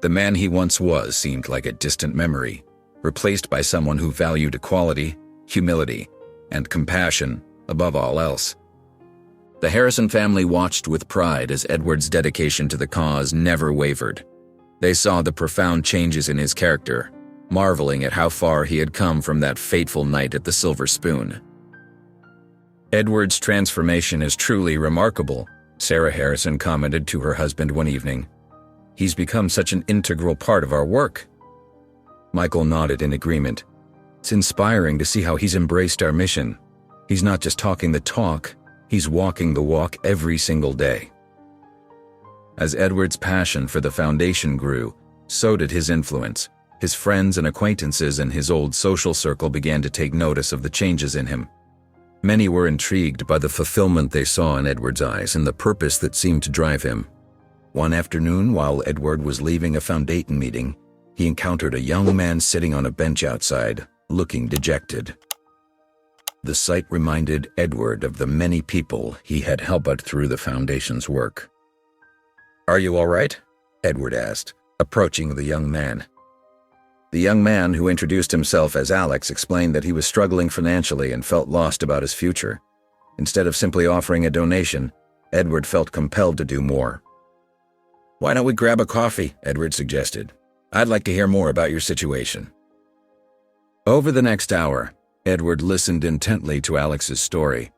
The man he once was seemed like a distant memory, replaced by someone who valued equality, humility, and compassion above all else. The Harrison family watched with pride as Edward's dedication to the cause never wavered. They saw the profound changes in his character, marveling at how far he had come from that fateful night at the Silver Spoon. "Edward's transformation is truly remarkable," Sarah Harrison commented to her husband one evening. "He's become such an integral part of our work." Michael nodded in agreement. "It's inspiring to see how he's embraced our mission. He's not just talking the talk, he's walking the walk every single day." As Edward's passion for the foundation grew, so did his influence. His friends and acquaintances and his old social circle began to take notice of the changes in him. Many were intrigued by the fulfillment they saw in Edward's eyes and the purpose that seemed to drive him. One afternoon, while Edward was leaving a foundation meeting, he encountered a young man sitting on a bench outside, looking dejected. The sight reminded Edward of the many people he had helped through the foundation's work. "Are you all right?" Edward asked, approaching the young man. The young man, who introduced himself as Alex, explained that he was struggling financially and felt lost about his future. Instead of simply offering a donation, Edward felt compelled to do more. "Why don't we grab a coffee?" Edward suggested. "I'd like to hear more about your situation." Over the next hour, Edward listened intently to Alex's story.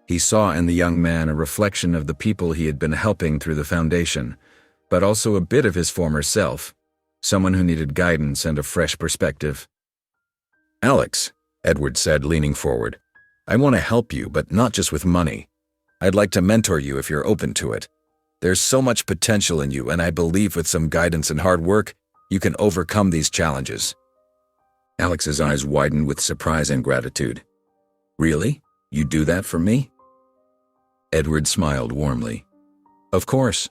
He saw in the young man a reflection of the people he had been helping through the foundation, but also a bit of his former self, someone who needed guidance and a fresh perspective. "Alex," Edward said, leaning forward, "I want to help you, but not just with money. I'd like to mentor you if you're open to it. There's so much potential in you, and I believe with some guidance and hard work, you can overcome these challenges." Alex's eyes widened with surprise and gratitude. "Really? You do that for me?" Edward smiled warmly. "Of course.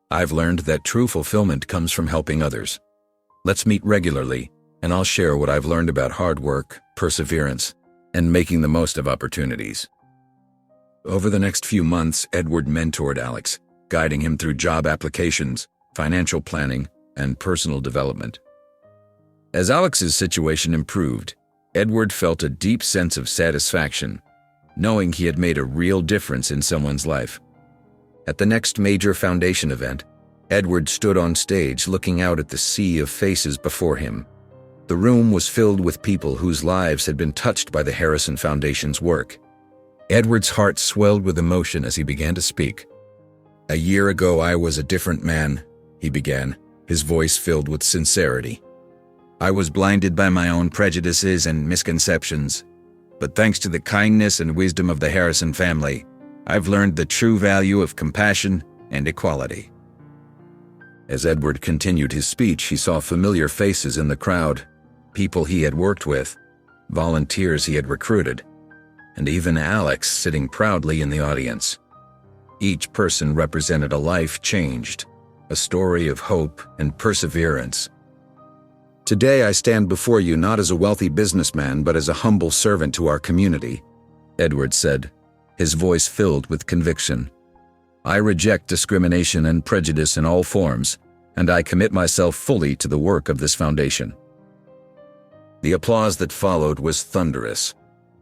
I've learned that true fulfillment comes from helping others. Let's meet regularly, and I'll share what I've learned about hard work, perseverance, and making the most of opportunities." Over the next few months, Edward mentored Alex, guiding him through job applications, financial planning, and personal development. As Alex's situation improved, Edward felt a deep sense of satisfaction, knowing he had made a real difference in someone's life. At the next major foundation event, Edward stood on stage looking out at the sea of faces before him. The room was filled with people whose lives had been touched by the Harrison Foundation's work. Edward's heart swelled with emotion as he began to speak. "A year ago, I was a different man," he began, his voice filled with sincerity. "I was blinded by my own prejudices and misconceptions. But thanks to the kindness and wisdom of the Harrison family, I've learned the true value of compassion and equality." As Edward continued his speech, he saw familiar faces in the crowd, people he had worked with, volunteers he had recruited, and even Alex sitting proudly in the audience. Each person represented a life changed, a story of hope and perseverance. "Today I stand before you not as a wealthy businessman but as a humble servant to our community," Edward said, his voice filled with conviction. "I reject discrimination and prejudice in all forms, and I commit myself fully to the work of this foundation." The applause that followed was thunderous.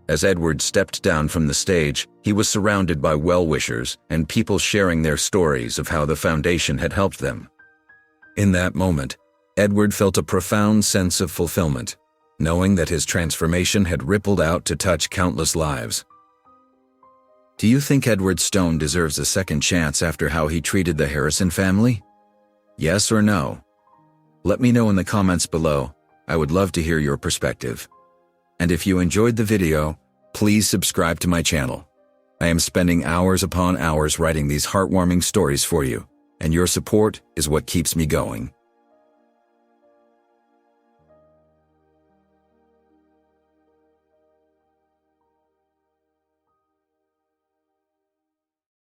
As Edward stepped down from the stage, he was surrounded by well-wishers and people sharing their stories of how the foundation had helped them. In that moment, Edward felt a profound sense of fulfillment, knowing that his transformation had rippled out to touch countless lives. Do you think Edward Stone deserves a second chance after how he treated the Harrison family? Yes or no? Let me know in the comments below. I would love to hear your perspective. And if you enjoyed the video, please subscribe to my channel. I am spending hours upon hours writing these heartwarming stories for you, and your support is what keeps me going.